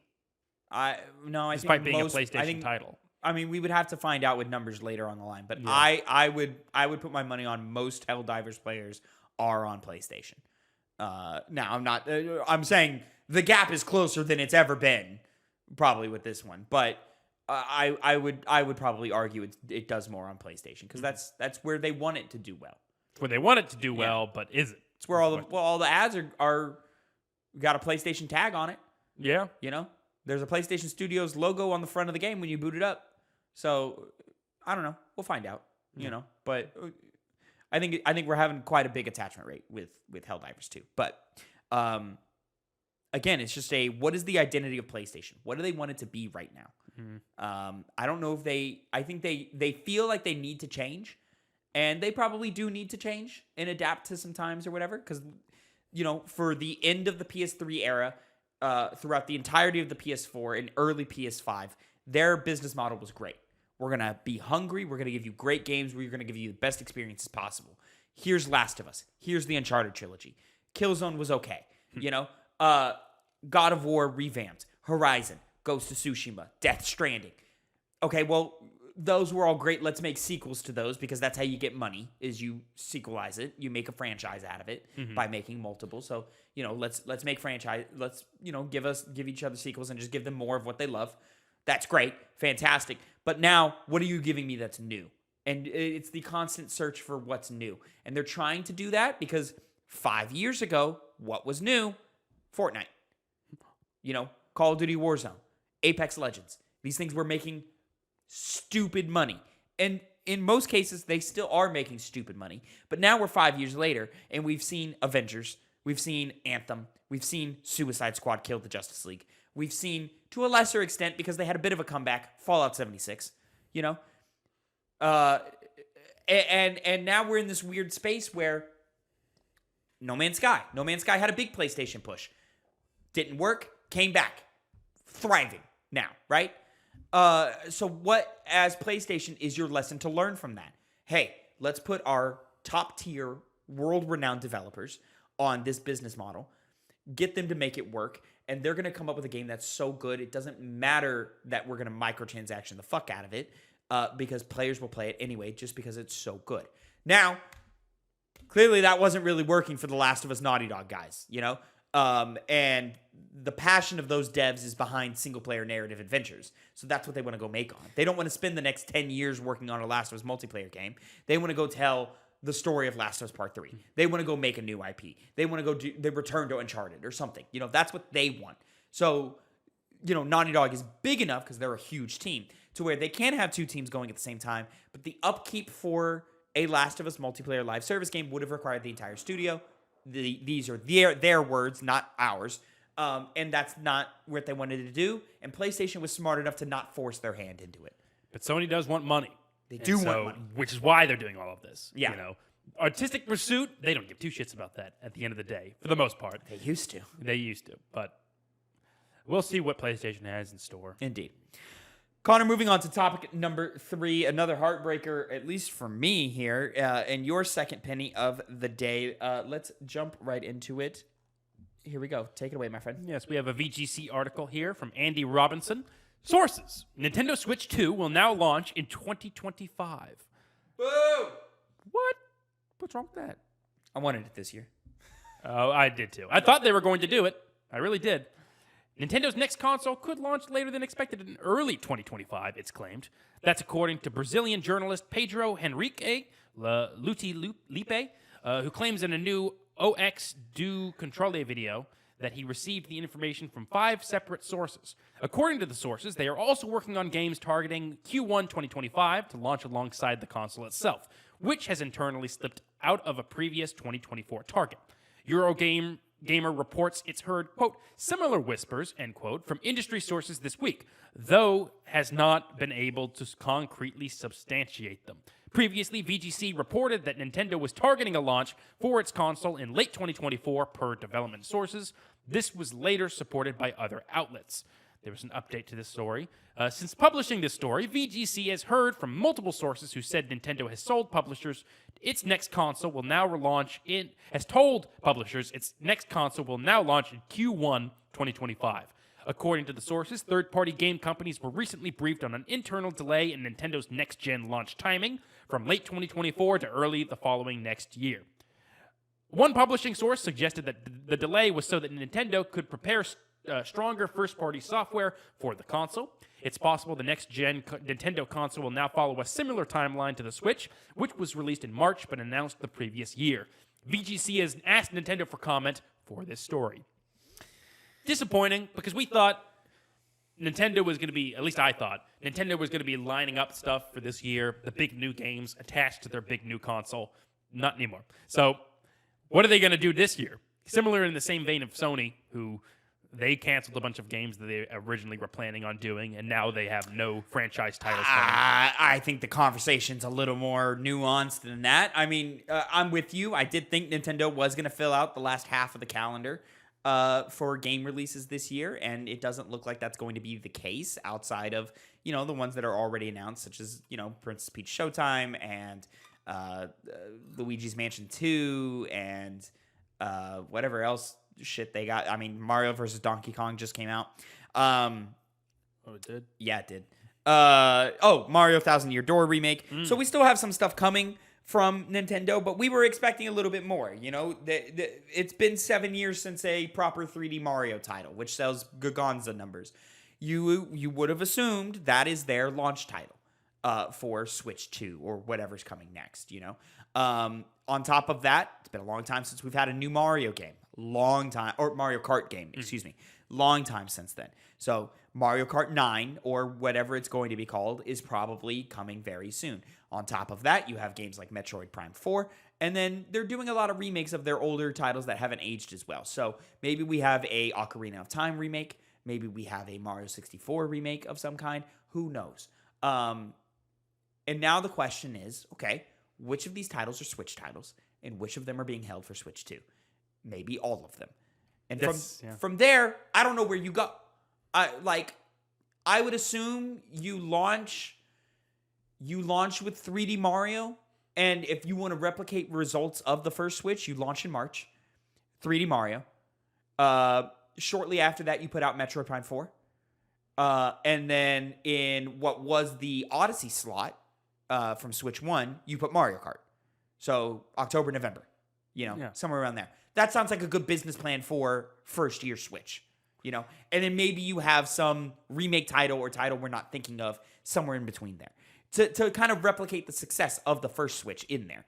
Despite being a PlayStation title. I mean, we would have to find out with numbers later on the line, but Yeah. I would put my money on most Helldivers players are on PlayStation. Now I'm not. I'm saying the gap is closer than it's ever been, probably with this one. But I would probably argue it does more on PlayStation because that's where they want it to do well. It's where they want it to do well, but is it? It's where all the ads are got a PlayStation tag on it. Yeah. There's a PlayStation Studios logo on the front of the game when you boot it up. So I don't know. We'll find out. But I think we're having quite a big attachment rate with Helldivers 2. But again, it's just what is the identity of PlayStation? What do they want it to be right now? Mm-hmm. I don't know if I think they feel like they need to change, and they probably do need to change and adapt to some times or whatever. Because for the end of the PS3 era. Throughout the entirety of the PS4 and early PS5, their business model was great. We're going to be hungry. We're going to give you great games. We're going to give you the best experiences possible. Here's Last of Us. Here's the Uncharted trilogy. Killzone was okay. God of War revamped. Horizon, Ghost of Tsushima, Death Stranding. Okay, well, those were all great. Let's make sequels to those because that's how you get money is you sequelize it. You make a franchise out of it by making multiple. So, let's make franchise. Let's, give each other sequels and just give them more of what they love. That's great. Fantastic. But now what are you giving me that's new? And it's the constant search for what's new. And they're trying to do that because 5 years ago, what was new? Fortnite. Call of Duty Warzone, Apex Legends. These things were making stupid money. And in most cases, they still are making stupid money. But now we're 5 years later, and we've seen Avengers. We've seen Anthem. We've seen Suicide Squad kill the Justice League. We've seen, to a lesser extent, because they had a bit of a comeback, Fallout 76. And now we're in this weird space where No Man's Sky. No Man's Sky had a big PlayStation push. Didn't work. Came back. Thriving now, right? So what, as PlayStation, is your lesson to learn from that? Hey, let's put our top-tier, world-renowned developers on this business model, get them to make it work, and they're going to come up with a game that's so good, it doesn't matter that we're going to microtransaction the fuck out of it, because players will play it anyway just because it's so good. Now, clearly that wasn't really working for the Last of Us Naughty Dog guys, and the passion of those devs is behind single-player narrative adventures. So that's what they want to go make on. They don't want to spend the next 10 years working on a Last of Us multiplayer game. They want to go tell the story of Last of Us Part 3. They want to go make a new IP. They want to go they return to Uncharted or something. That's what they want. So, Naughty Dog is big enough because they're a huge team to where they can have two teams going at the same time, but the upkeep for a Last of Us multiplayer live service game would have required the entire studio. These are their words, not ours. And that's not what they wanted to do. And PlayStation was smart enough to not force their hand into it. But Sony does want money. They do want money. Which is why they're doing all of this. Yeah. Artistic pursuit, they don't give two shits about that at the end of the day, for the most part. They used to. But we'll see what PlayStation has in store. Indeed. Connor, moving on to topic number 3, another heartbreaker, at least for me here, and your second penny of the day. Let's jump right into it. Here we go. Take it away, my friend. Yes, we have a VGC article here from Andy Robinson. Sources: Nintendo Switch 2 will now launch in 2025. Boo! What? What's wrong with that? I wanted it this year. Oh, I did too. I thought they were going to do it. I really did. Nintendo's next console could launch later than expected in early 2025, it's claimed. That's according to Brazilian journalist Pedro Henrique Lipe, who claims in a new OX do Controle video that he received the information from 5 separate sources. According to the sources, they are also working on games targeting Q1 2025 to launch alongside the console itself, which has internally slipped out of a previous 2024 target. Gamer reports it's heard, quote, similar whispers, end quote, from industry sources this week, though has not been able to concretely substantiate them. Previously, VGC reported that Nintendo was targeting a launch for its console in late 2024 per development sources. This was later supported by other outlets. There was an update to this story. Since publishing this story, VGC has heard from multiple sources who said Nintendo has told publishers its next console will now launch in Q1 2025. According to the sources, third-party game companies were recently briefed on an internal delay in Nintendo's next-gen launch timing from late 2024 to early the following next year. One publishing source suggested that the delay was so that Nintendo could prepare stronger first-party software for the console. It's possible the next-gen Nintendo console will now follow a similar timeline to the Switch, which was released in March but announced the previous year. VGC has asked Nintendo for comment for this story. Disappointing, because we thought Nintendo was going to be, at least I thought, Nintendo was going to be lining up stuff for this year, the big new games attached to their big new console. Not anymore. So, what are they going to do this year? Similar in the same vein of Sony, who they canceled a bunch of games that they originally were planning on doing, and now they have no franchise titles coming. I think the conversation's a little more nuanced than that. I mean, I'm with you. I did think Nintendo was going to fill out the last half of the calendar for game releases this year, and it doesn't look like that's going to be the case outside of, the ones that are already announced, such as, Princess Peach Showtime and Luigi's Mansion 2 and whatever else shit they got. I mean, Mario vs. Donkey Kong just came out. Oh, it did? Yeah, it did. Mario Thousand Year Door remake. So we still have some stuff coming from Nintendo, but we were expecting a little bit more. It's been 7 years since a proper 3D Mario title, which sells Gagonza numbers. You would have assumed that is their launch title for Switch 2 or whatever's coming next, On top of that, it's been a long time since we've had a new Mario game. Long time, or Mario Kart game, excuse me. Long time since then. So Mario Kart 9, or whatever it's going to be called, is probably coming very soon. On top of that, you have games like Metroid Prime 4, and then they're doing a lot of remakes of their older titles that haven't aged as well. So maybe we have a Ocarina of Time remake. Maybe we have a Mario 64 remake of some kind. Who knows? And now the question is, okay, which of these titles are Switch titles, and which of them are being held for Switch 2? Maybe all of them. And from there, I don't know where you go. I would assume you launch with 3D Mario, and if you want to replicate results of the first Switch, you launch in March. 3D Mario. Shortly after that, you put out Metroid Prime 4. And then in what was the Odyssey slot from Switch 1, you put Mario Kart. So October, November, somewhere around there. That sounds like a good business plan for first year Switch, And then maybe you have some remake title or title we're not thinking of somewhere in between there to kind of replicate the success of the first Switch in there.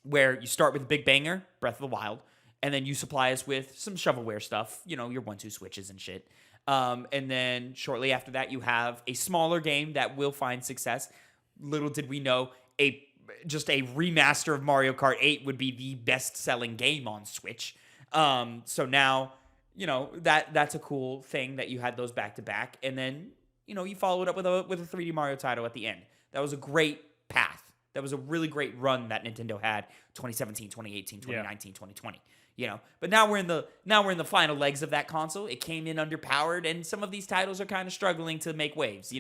Where you start with a big banger, Breath of the Wild, and then you supply us with some shovelware stuff, your 1-2 switches and shit. And then shortly after that, you have a smaller game that will find success. Little did we know, just a remaster of Mario Kart 8 would be the best-selling game on Switch. So now, that's a cool thing that you had those back-to-back. And then, you followed up with a 3D Mario title at the end. That was a great path That was a really great run that Nintendo had 2017, 2018, 2019, 2020. But now we're in the final legs of that console. It came in underpowered, and some of these titles are kind of struggling to make waves.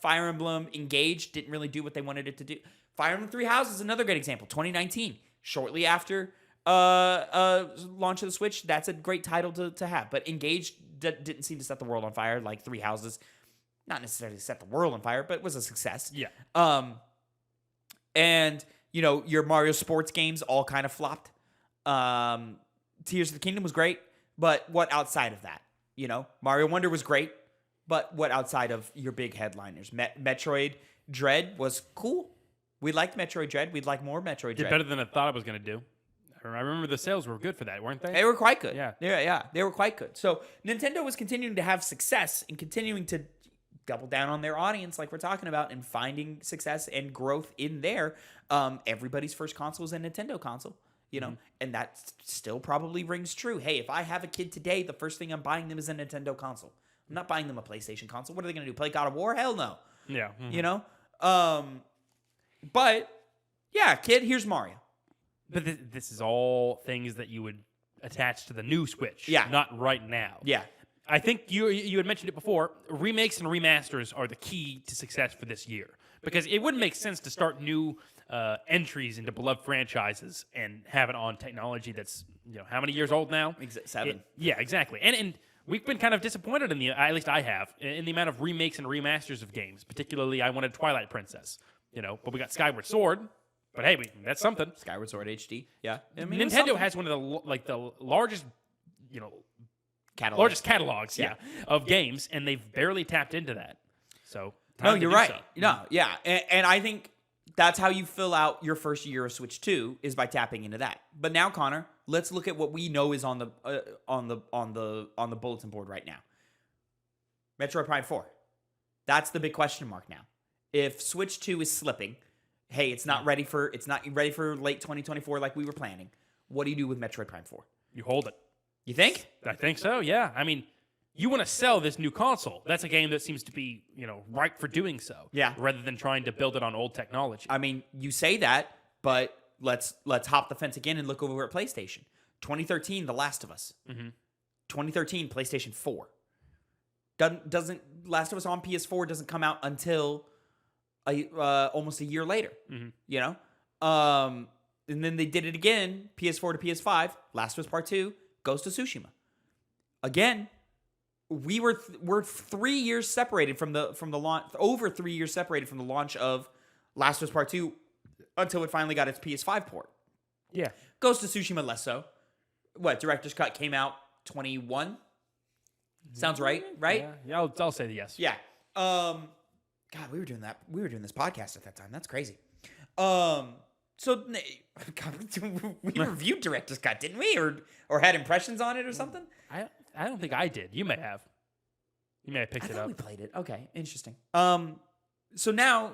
Fire Emblem Engage didn't really do what they wanted it to do. Fire Emblem Three Houses is another great example. 2019, shortly after launch of the Switch, that's a great title to have. But Engage didn't seem to set the world on fire like Three Houses. Not necessarily set the world on fire, but it was a success. Yeah. And your Mario sports games all kind of flopped. Tears of the Kingdom was great, but what outside of that? Mario Wonder was great, but what outside of your big headliners? Metroid Dread was cool. We liked Metroid Dread. We'd like more Metroid Dread. Did better than I thought I was going to do. I remember the sales were good for that, weren't they? They were quite good. Yeah. They were quite good. So Nintendo was continuing to have success and continuing to double down on their audience like we're talking about and finding success and growth in there. Everybody's first console is a Nintendo console, and that still probably rings true. Hey, if I have a kid today, the first thing I'm buying them is a Nintendo console. I'm not buying them a PlayStation console. What are they going to do? Play God of War? Hell no. Yeah. But yeah, kid, here's Mario. But this is all things that you would attach to the new Switch. Yeah. Not right now. Yeah. I think you had mentioned it before. Remakes and remasters are the key to success for this year. Because it wouldn't make sense to start new entries into beloved franchises and have it on technology that's, how many years old now? 7. Yeah, exactly. And we've been kind of disappointed at least I have, in the amount of remakes and remasters of games. Particularly, I wanted Twilight Princess. But we got Skyward Sword. But hey, that's something. Skyward Sword HD. Yeah. Nintendo has one of the largest, Catalog. largest catalogs, of games, and they've barely tapped into that. So no, you're right. So. No, yeah, and I think that's how you fill out your first year of Switch 2 is by tapping into that. But now, Connor, let's look at what we know is on the bulletin board right now. Metroid Prime 4. That's the big question mark now. If Switch 2 is slipping, hey, it's not ready for late 2024 like we were planning. What do you do with Metroid Prime 4? You hold it. You think? I think so, yeah. I mean, you want to sell this new console. That's a game that seems to be, ripe for doing so. Yeah. Rather than trying to build it on old technology. I mean, you say that, but let's hop the fence again and look over at PlayStation. 2013, The Last of Us. 2013, PlayStation 4. Doesn't Last of Us on PS4 doesn't come out until almost a year later. And then they did it again, PS4 to PS5. Last of Us Part 2, Ghost of Tsushima. Again, we're 3 years separated from the launch, over 3 years separated from the launch of Last of Us Part 2 until it finally got its PS5 port. Yeah. Ghost of Tsushima less so. What, Director's Cut came out 21? Sounds right? Yeah, I'll say yes. Yeah. God, we were doing that. We were doing this podcast at that time. That's crazy. So God, we reviewed Director's Cut, didn't we? Or had impressions on it or something? I don't think I did. You may have. You may have picked it up. We played it. Okay, interesting. So now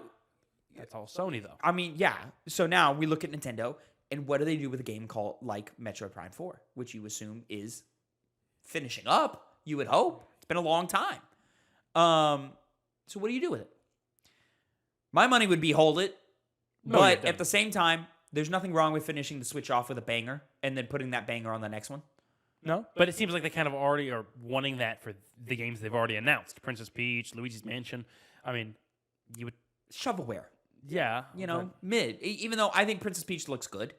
that's all Sony though. I mean, yeah. So now we look at Nintendo, and what do they do with a game called like Metroid Prime 4, which you assume is finishing up? You would hope. It's been a long time. So what do you do with it? My money would be hold it, but at the same time, there's nothing wrong with finishing the Switch off with a banger and then putting that banger on the next one. No, but it seems like they kind of already are wanting that for the games they've already announced. Princess Peach, Luigi's Mansion. I mean, you would... Shovelware. Yeah. Mid. Even though I think Princess Peach looks good.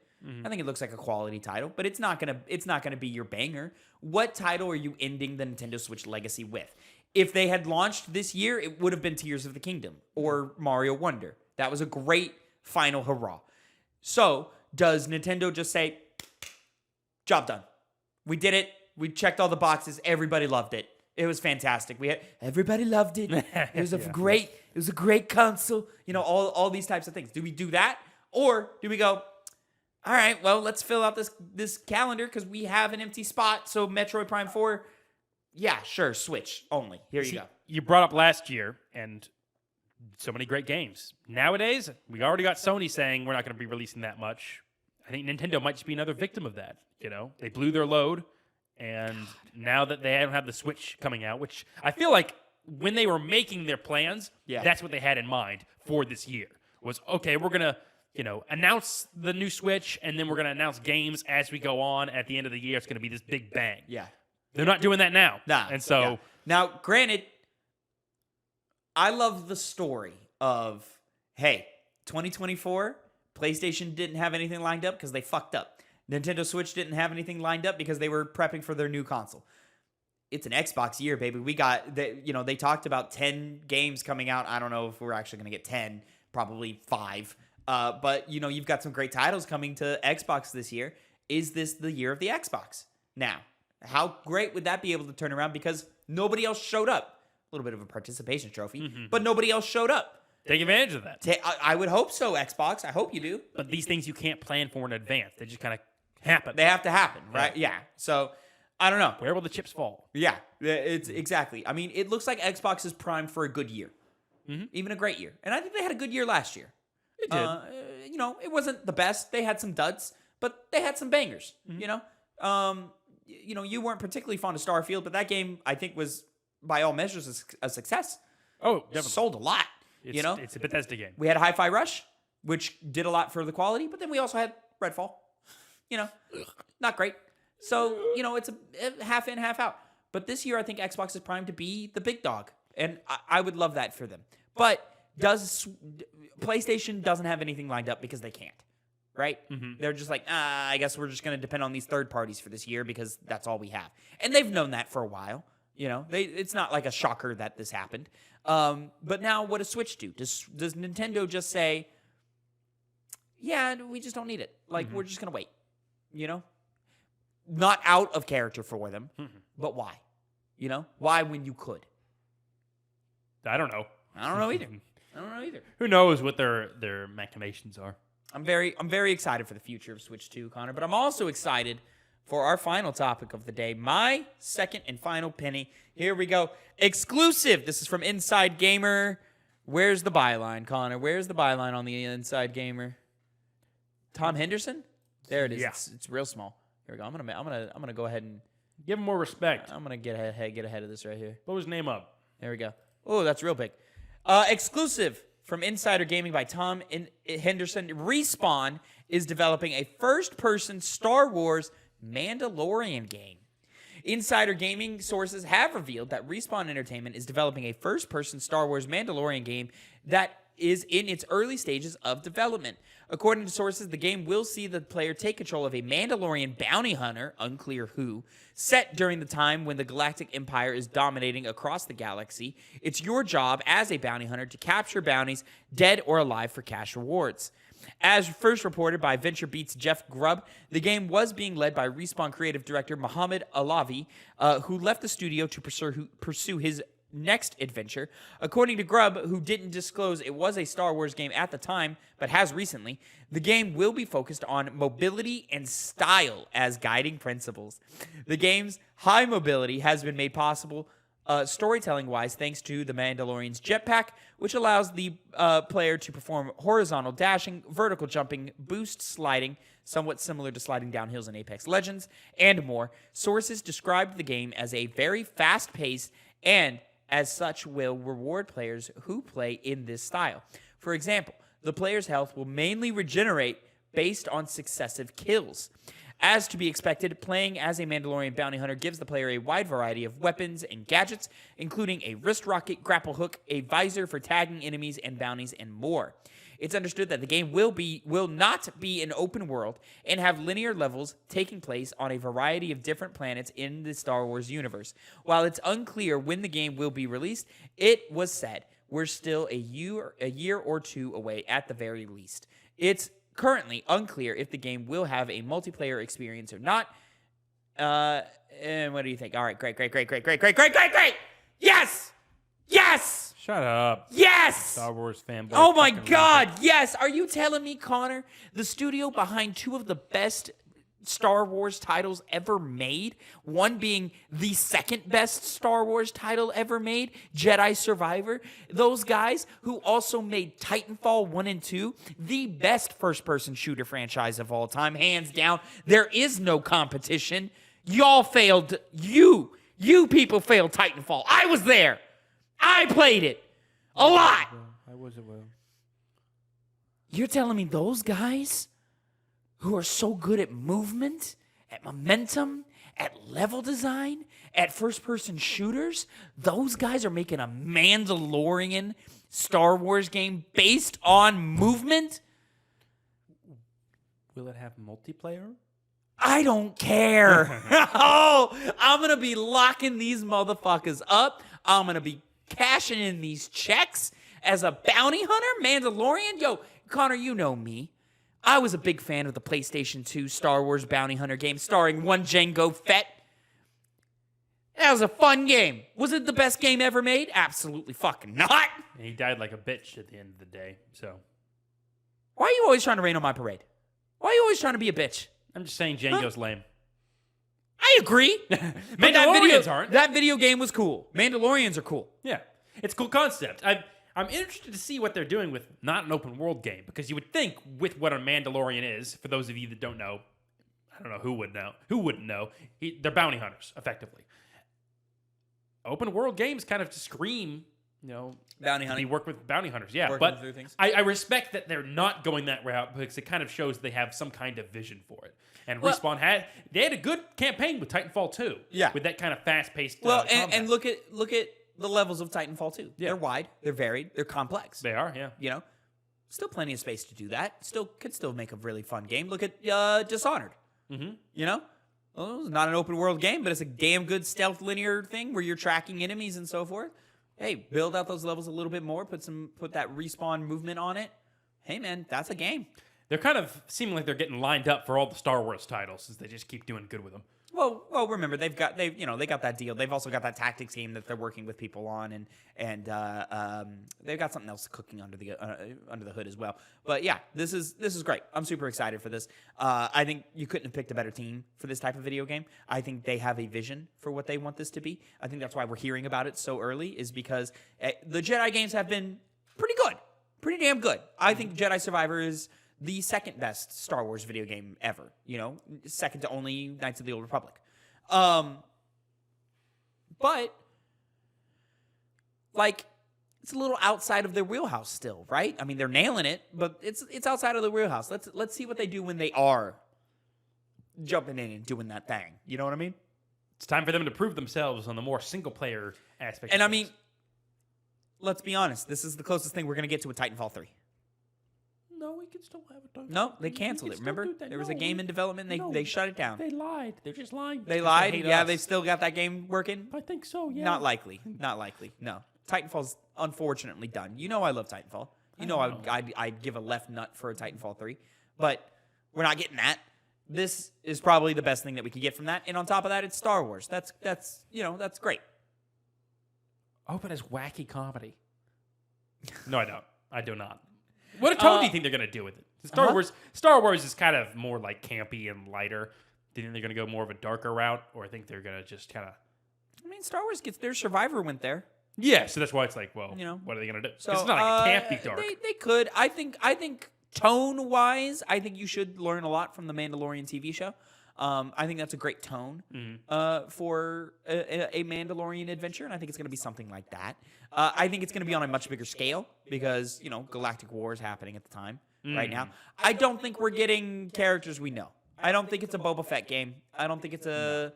I think it looks like a quality title, but it's not gonna be your banger. What title are you ending the Nintendo Switch legacy with? If they had launched this year, it would have been Tears of the Kingdom or Mario Wonder. That was a great final hurrah. So, does Nintendo just say, job done? We did it. We checked all the boxes. Everybody loved it. It was fantastic. Everybody loved it. It was a great console. All these types of things. Do we do that? Or do we go, all right, well, let's fill out this calendar because we have an empty spot. So Metroid Prime 4, yeah, sure, Switch only. Here you go. You brought up last year and so many great games. Nowadays, we already got Sony saying we're not going to be releasing that much. I think Nintendo might just be another victim of that. They blew their load, and now that they don't have the Switch coming out, which I feel like when they were making their plans, that's what they had in mind for this year. was, okay, we're going to, announce the new Switch, and then we're going to announce games as we go on. At the end of the year, it's going to be this big bang. Yeah. They're not doing that now. Nah. And so... Yeah. Now, granted, I love the story of, hey, 2024, PlayStation didn't have anything lined up because they fucked up. Nintendo Switch didn't have anything lined up because they were prepping for their new console. It's an Xbox year, baby. We got, they talked about 10 games coming out. I don't know if we're actually going to get 10, probably 5. But, you've got some great titles coming to Xbox this year. Is this the year of the Xbox? Now, how great would that be able to turn around? Because nobody else showed up. A little bit of a participation trophy, but nobody else showed up. Take advantage of that. I would hope so, Xbox. I hope you do. But these things you can't plan for in advance. They just kind of happen. They have to happen, right? Yeah. So, I don't know. Where will the chips fall? Yeah, it's exactly. I mean, it looks like Xbox is primed for a good year. Even a great year. And I think they had a good year last year. It did. It wasn't the best. They had some duds, but they had some bangers, you weren't particularly fond of Starfield, but that game, I think, was, by all measures, a success. Oh, definitely. Sold a lot, It's a Bethesda game. We had Hi-Fi Rush, which did a lot for the quality, but then we also had Redfall. Not great. So, it's a half in, half out. But this year, I think Xbox is primed to be the big dog, and I would love that for them. But PlayStation doesn't have anything lined up because they can't, right? They're just like, I guess we're just going to depend on these third parties for this year because that's all we have. And they've known that for a while. It's not like a shocker that this happened. But now what does Switch do? Does Nintendo just say, yeah, we just don't need it. Like, we're just going to wait, Not out of character for them, but why? Why when you could? I don't know. I don't know either. Who knows what their machinations are? I'm very excited for the future of Switch 2, Connor, but I'm also excited for our final topic of the day, my second and final penny. Here we go. Exclusive. This is from Inside Gamer. Where's the byline, Connor? Where's the byline on the Inside Gamer? Tom Henderson? There it is. Yeah. It's real small. Here we go. I'm gonna go ahead and give him more respect. I'm gonna get ahead of this right here. Blow his name up. There we go. Oh, that's real big. Exclusive from Insider Gaming by Tom Henderson. Respawn is developing a first-person Star Wars Mandalorian game. Insider Gaming sources have revealed that Respawn Entertainment is developing a first-person Star Wars Mandalorian game that is in its early stages of development. According to sources, the game will see the player take control of a Mandalorian bounty hunter, unclear who, set during the time when the Galactic Empire is dominating across the galaxy. It's your job as a bounty hunter to capture bounties, dead or alive, for cash rewards. As first reported by VentureBeat's Jeff Grubb, the game was being led by Respawn creative director Mohammed Alavi, who left the studio to pursue his next adventure. According to Grubb, who didn't disclose it was a Star Wars game at the time, but has recently, the game will be focused on mobility and style as guiding principles. The game's high mobility has been made possible storytelling-wise thanks to the Mandalorian's jetpack, which allows the player to perform horizontal dashing, vertical jumping, boost sliding, somewhat similar to sliding down hills in Apex Legends, and more. Sources described the game as a very fast-paced and as such will reward players who play in this style. For example, the player's health will mainly regenerate based on successive kills. As to be expected, playing as a Mandalorian bounty hunter gives the player a wide variety of weapons and gadgets, including a wrist rocket, grapple hook, a visor for tagging enemies and bounties, and more. It's understood that the game will not be an open world and have linear levels taking place on a variety of different planets in the Star Wars universe. While it's unclear when the game will be released, it was said we're still a year or two away at the very least. It's currently unclear if the game will have a multiplayer experience or not. And what do you think? All right, great. Yes! Yes! Shut up. Yes! Star Wars fanboy. Oh my God, yes! Are you telling me, Connor, the studio behind two of the best Star Wars titles ever made, one being the second best Star Wars title ever made, Jedi Survivor, those guys who also made Titanfall 1 and 2, the best first-person shooter franchise of all time, hands down. There is no competition. Y'all failed. You people failed Titanfall. I was there. I played it a lot. I was as well. You're telling me those guys who are so good at movement, at momentum, at level design, at first-person shooters, those guys are making a Mandalorian Star Wars game based on movement? Will it have multiplayer? I don't care. Oh, I'm going to be locking these motherfuckers up. I'm going to be cashing in these checks as a bounty hunter, Mandalorian. Yo, Connor, you know me. I was a big fan of the PlayStation 2 Star Wars Bounty Hunter game starring one Jango Fett. That was a fun game. Was it the best game ever made? Absolutely fucking not. And he died like a bitch at the end of the day, so. Why are you always trying to rain on my parade? Why are you always trying to be a bitch? I'm just saying Django's lame. I agree. Mandalorians aren't. That video game was cool. Mandalorians are cool. Yeah. It's a cool concept. I'm interested to see what they're doing with not an open world game, because you would think with what a Mandalorian is, for those of you that don't know, I don't know who would know. Who wouldn't know? They're bounty hunters, effectively. Open world games kind of scream, Bounty hunting. you work with bounty hunters, yeah. Working But through things. I respect that they're not going that route, because it kind of shows they have some kind of vision for it. And Respawn had a good campaign with Titanfall 2. Yeah. With that kind of fast-paced And look at the levels of Titanfall 2. Yeah. They're wide, they're varied, they're complex. They are, yeah. Still plenty of space to do that. Could still make a really fun game. Look at Dishonored. Mm-hmm. Well, it's not an open world game, but it's a damn good stealth linear thing where you're tracking enemies and so forth. Hey, build out those levels a little bit more. Put that respawn movement on it. Hey, man, that's a game. They're kind of seeming like they're getting lined up for all the Star Wars titles, as they just keep doing good with them. Well, remember they got that deal. They've also got that tactics game that they're working with people on, and they've got something else cooking under the hood as well. But yeah, this is great. I'm super excited for this. I think you couldn't have picked a better team for this type of video game. I think they have a vision for what they want this to be. I think that's why we're hearing about it so early, is because the Jedi games have been pretty good, pretty damn good. I think Jedi Survivor is the second best Star Wars video game ever, second to only Knights of the Old Republic. But it's a little outside of their wheelhouse still, right? I mean, they're nailing it, but it's outside of the wheelhouse. Let's see what they do when they are jumping in and doing that thing. You know what I mean? It's time for them to prove themselves on the more single-player aspect. And I mean, let's be honest. This is the closest thing we're going to get to a Titanfall 3. No, we can still have it. No, they canceled it. Remember? There was a game in development. They shut it down. They lied. They're just lying. They lied? Yeah, they've still got that game working? I think so, yeah. Not likely. No. Titanfall's unfortunately done. I love Titanfall. I'd give a left nut for a Titanfall 3. But we're not getting that. This is probably the best thing that we could get from that. And on top of that, it's Star Wars. That's great. Oh, but it's wacky comedy. No, I don't. I do not. What tone do you think they're going to do with it? Star Wars is kind of more like campy and lighter. Do you think they're going to go more of a darker route, or I think they're going to just kind of... I mean, Star Wars gets their Survivor went there. Yeah, so that's why it's like, well, what are they going to do? So, it's not like it can't be dark. They could. I think tone-wise, I think you should learn a lot from the Mandalorian TV show. I think that's a great tone for a Mandalorian adventure, and I think it's going to be something like that. I think it's going to be on a much bigger scale because, Galactic War is happening at the time right now. I don't think we're getting characters we know. I don't think it's a Boba Fett game. I don't think it's a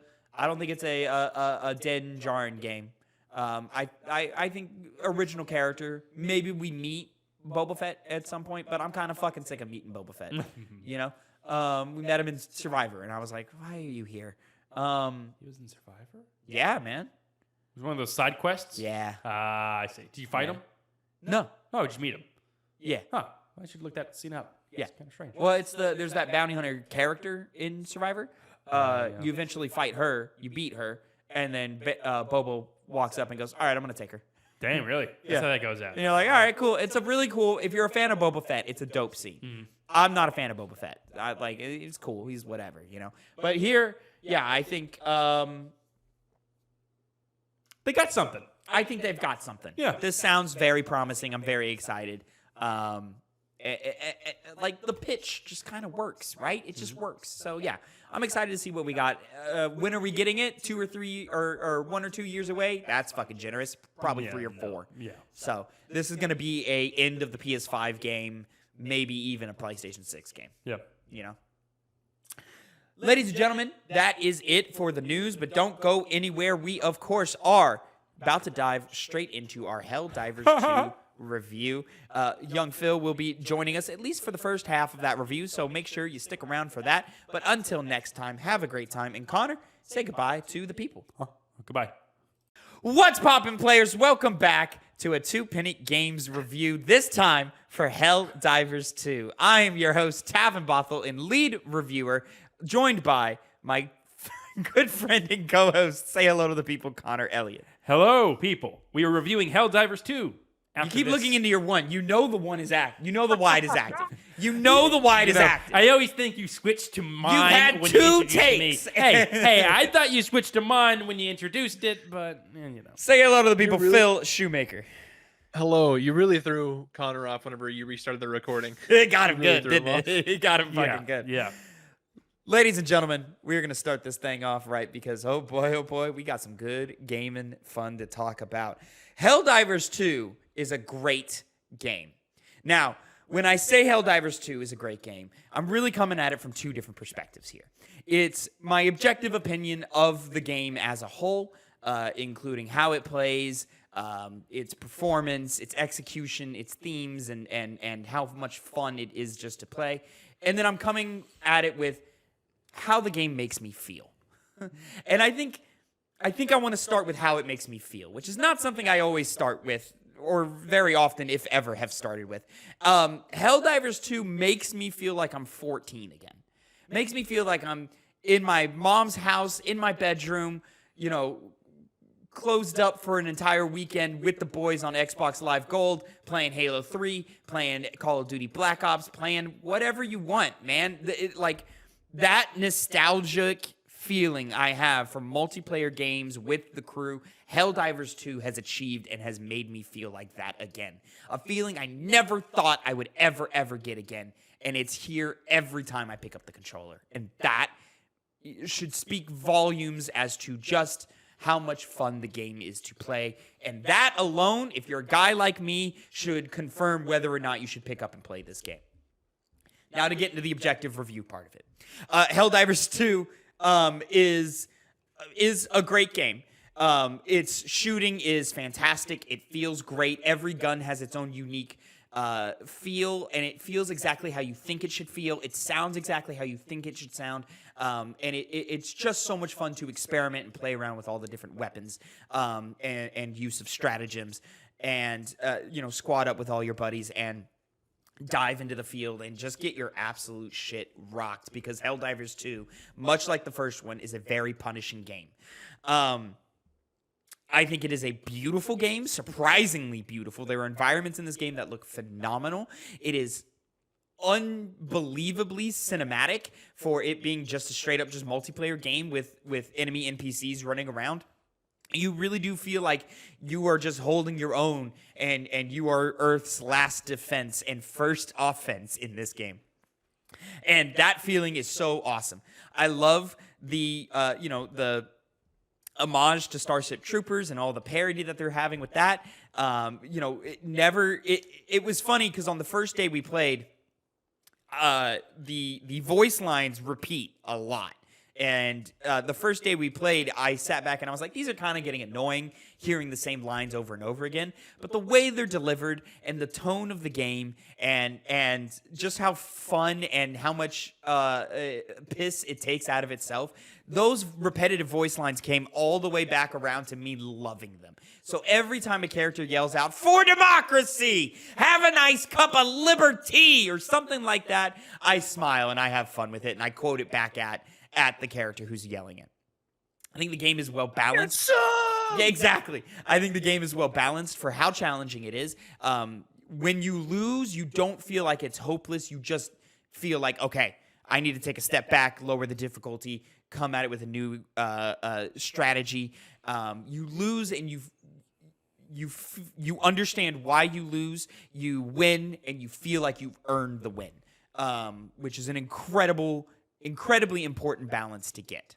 Din Djarin game. I think original character. Maybe we meet Boba Fett at some point, but I'm kind of fucking sick of meeting Boba Fett. We met him in Survivor, and I was like, why are you here? He was in Survivor? Yeah, man. It was one of those side quests? Yeah. I see. Did you fight him? No. Oh, did you meet him? Yeah. Huh. I should look that scene up. Yeah. It's kind of strange. Well, there's that bounty hunter character in Survivor. You eventually fight her, you beat her, and then Bobo walks up and goes, all right, I'm going to take her. Damn, really? That's how that goes out. And you're like, all right, cool. It's a really cool, if you're a fan of Boba Fett, it's a dope scene. Mm-hmm. I'm not a fan of Boba Fett. It's cool. He's whatever, But here, yeah, I think they got something. I think they've got something. Yeah. This sounds very promising. I'm very excited. The pitch just kind of works, right? It just works. So, yeah, I'm excited to see what we got. When are we getting it? 2 or 3 or 1 or 2 years away? That's fucking generous. Probably 3 or 4. Yeah. So this is going to be a end of the PS5 game, maybe even a PlayStation 6 game. Yeah. You know? Ladies and gentlemen, that is it for the news, but don't go anywhere. We, of course, are about to dive straight into our Helldivers 2 review. Young Phil will be joining us, at least for the first half of that review, so make sure you stick around for that. But until next time, have a great time. And Connor, say goodbye to the people. Goodbye. What's poppin', players? Welcome back to a 2-Penny Games review, this time for Helldivers 2. I am your host, Tavin Bothel, and lead reviewer, joined by my good friend and co-host. Say hello to the people, Connor Elliott. Hello, people. We are reviewing Helldivers 2. You keep looking into your one. You know the one is active. You know the wide is active. You know the wide is active. I always think you switched to mine. You've had when 2 you introduced takes. Me. Hey, I thought you switched to mine when you introduced it, but you know. Say hello to the people, really- Phil Shoemaker. Hello, you really threw Connor off whenever you restarted the recording. It got him Really good, threw him didn't it? It got him fucking good. Yeah. Ladies and gentlemen, we're going to start this thing off right because, oh boy, we got some good gaming fun to talk about. Helldivers 2 is a great game. Now, when I say Helldivers 2 is a great game, I'm really coming at it from 2 different perspectives here. It's my objective opinion of the game as a whole, including how it plays, its performance, its execution, its themes, and how much fun it is just to play. And then I'm coming at it with how the game makes me feel. And I think I want to start with how it makes me feel, which is not something I always start with, or very often, if ever, have started with. Helldivers 2 makes me feel like I'm 14 again. Makes me feel like I'm in my mom's house, in my bedroom, you know, closed up for an entire weekend with the boys on Xbox Live Gold, playing Halo 3, playing Call of Duty Black Ops, playing whatever you want, man. That nostalgic feeling I have from multiplayer games with the crew, Helldivers 2 has achieved and has made me feel like that again. A feeling I never thought I would ever get again. And it's here every time I pick up the controller. And that should speak volumes as to just how much fun the game is to play. And that alone, if you're a guy like me, should confirm whether or not you should pick up and play this game. Now to get into the objective review part of it. Helldivers 2 is a great game. Its shooting is fantastic. It feels great. Every gun has its own unique feel, and it feels exactly how you think it should feel. It sounds exactly how you think it should sound. And it's just so much fun to experiment and play around with all the different weapons and use of stratagems and, squad up with all your buddies and dive into the field and just get your absolute shit rocked, because Helldivers 2, much like the first one, is a very punishing game. I think it is a beautiful game, surprisingly beautiful. There are environments in this game that look phenomenal. It is unbelievably cinematic for it being just a straight up just multiplayer game with enemy NPCs running around. You really do feel like you are just holding your own and you are Earth's last defense and first offense in this game. And that feeling is so awesome. I love the homage to Starship Troopers and all the parody that they're having with that. It was funny because on the first day we played, the voice lines repeat a lot. And the first day we played, I sat back and I was like, these are kind of getting annoying, hearing the same lines over and over again. But the way they're delivered and the tone of the game and just how fun and how much piss it takes out of itself, those repetitive voice lines came all the way back around to me loving them. So every time a character yells out, "For democracy! Have a nice cup of liberty!" or something like that, I smile and I have fun with it and I quote it back at the character who's yelling it. I think the game is well balanced. Yeah, exactly. I think the game is well balanced for how challenging it is. When you lose, you don't feel like it's hopeless. You just feel like, okay, I need to take a step back, lower the difficulty, come at it with a new strategy. You lose and you understand why you lose. You win and you feel like you've earned the win, which is an incredibly important balance to get.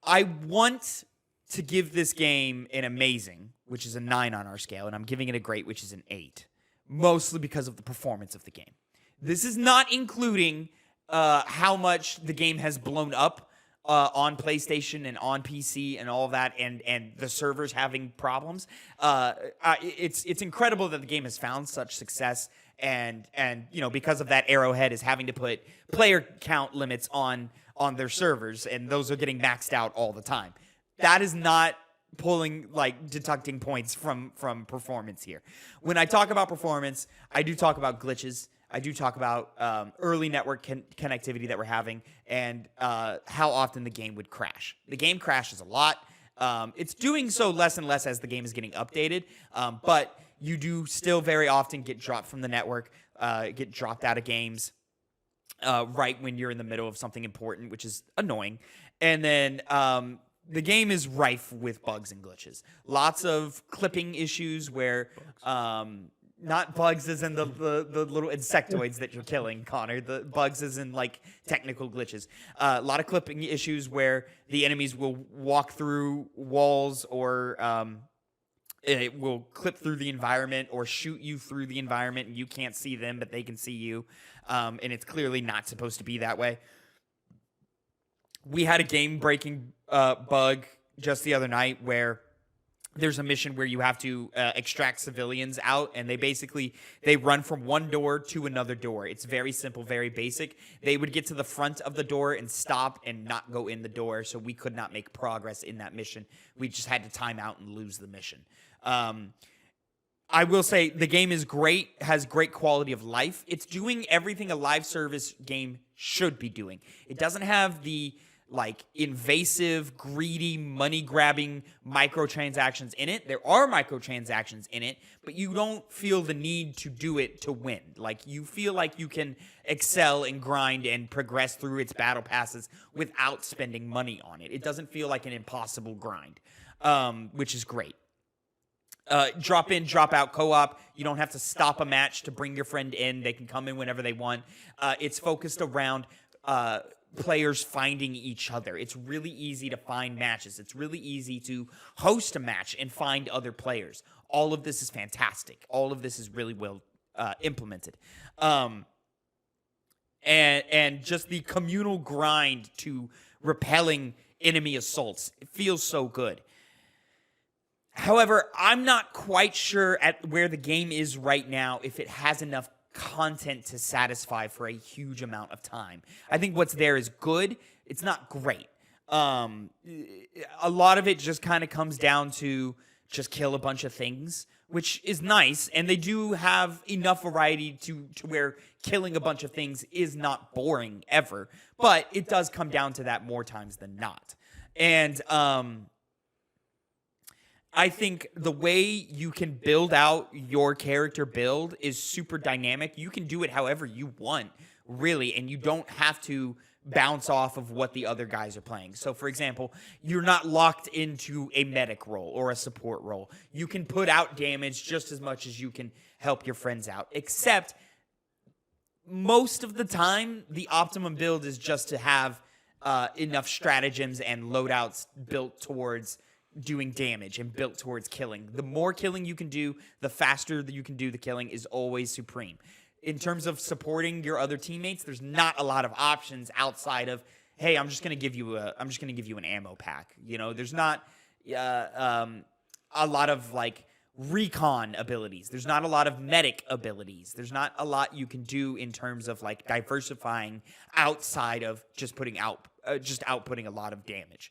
I want to give this game an amazing, which is a 9 on our scale, and I'm giving it a great, which is an 8. mostly because of the performance of the game. This is not including how much the game has blown up on PlayStation and on PC and all of that, and the servers having problems. It's incredible that the game has found such success, and because of that, Arrowhead is having to put player count limits on their servers, and those are getting maxed out all the time. That is not deducting points from performance here. When I talk about performance, I do talk about glitches. I do talk about early network connectivity that we're having, and how often the game would crash. The game crashes a lot. It's doing so less and less as the game is getting updated, but you do still very often get dropped from the network, get dropped out of games right when you're in the middle of something important, which is annoying. And then the game is rife with bugs and glitches. Lots of clipping issues where... not bugs as in the little insectoids that you're killing, Connor. The bugs as in, technical glitches. A lot of clipping issues where the enemies will walk through walls or it will clip through the environment or shoot you through the environment and you can't see them, but they can see you. And it's clearly not supposed to be that way. We had a game-breaking bug just the other night where there's a mission where you have to extract civilians out, and they run from one door to another door. It's very simple, very basic. They would get to the front of the door and stop and not go in the door, so we could not make progress in that mission. We just had to time out and lose the mission. I will say the game is great, has great quality of life. It's doing everything a live service game should be doing. It doesn't have the invasive, greedy, money-grabbing microtransactions in it. There are microtransactions in it, but you don't feel the need to do it to win. You feel like you can excel and grind and progress through its battle passes without spending money on it. It doesn't feel like an impossible grind, which is great. Drop in, drop out co-op. You don't have to stop a match to bring your friend in. They can come in whenever they want. It's focused around... players finding each other. It's really easy to find matches. It's really easy to host a match and find other players. All of this is fantastic. All of this is really well implemented. And just the communal grind to repelling enemy assaults, it feels so good. However, I'm not quite sure at where the game is right now if it has enough content to satisfy for a huge amount of time. I think what's there is good. It's not great. A lot of it just kind of comes down to just kill a bunch of things, which is nice, and they do have enough variety to where killing a bunch of things is not boring ever, but it does come down to that more times than not. And I think the way you can build out your character build is super dynamic. You can do it however you want, really, and you don't have to bounce off of what the other guys are playing. So, for example, you're not locked into a medic role or a support role. You can put out damage just as much as you can help your friends out, except most of the time, the optimum build is just to have enough stratagems and loadouts built towards doing damage and built towards killing. The more killing you can do, the faster that you can do the killing is always supreme. In terms of supporting your other teammates, there's not a lot of options outside of, hey, I'm just going to give you an ammo pack. There's not a lot of recon abilities. There's not a lot of medic abilities. There's not a lot you can do in terms of diversifying outside of just outputting a lot of damage.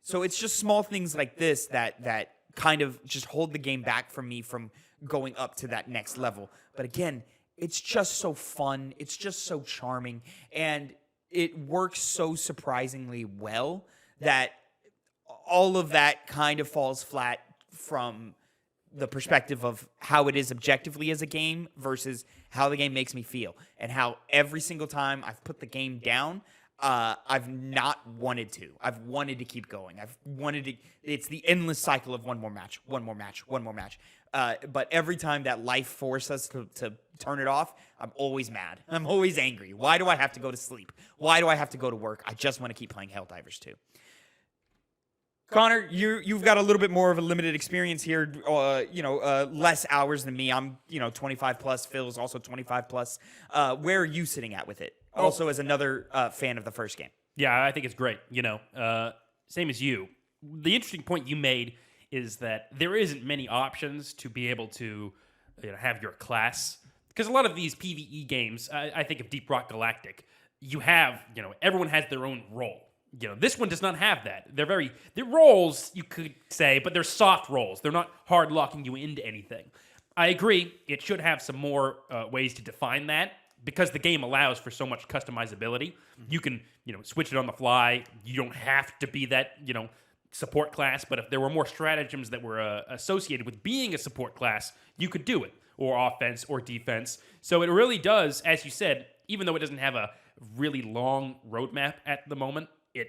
So it's just small things like this that kind of just hold the game back from me from going up to that next level. But again, it's just so fun. It's just so charming. And it works so surprisingly well that all of that kind of falls flat from the perspective of how it is objectively as a game versus how the game makes me feel. And how every single time I've put the game down, I've not wanted to. I've wanted to keep going. It's the endless cycle of one more match. But every time that life forces us to turn it off, I'm always mad. I'm always angry. Why do I have to go to sleep? Why do I have to go to work? I just want to keep playing Helldivers 2. Connor, you've got a little bit more of a limited experience here. Less hours than me. I'm 25 plus. Phil's also 25 plus. Where are you sitting at with it? Also, as another fan of the first game. Yeah, I think it's great. Same as you. The interesting point you made is that there isn't many options to be able to have your class. Because a lot of these PvE games, I think of Deep Rock Galactic, you have, everyone has their own role. This one does not have that. They're roles, you could say, but they're soft roles. They're not hard locking you into anything. I agree, it should have some more ways to define that, because the game allows for so much customizability. You can, switch it on the fly. You don't have to be that, support class, but if there were more stratagems that were associated with being a support class, you could do it, or offense or defense. So it really does, as you said, even though it doesn't have a really long roadmap at the moment, it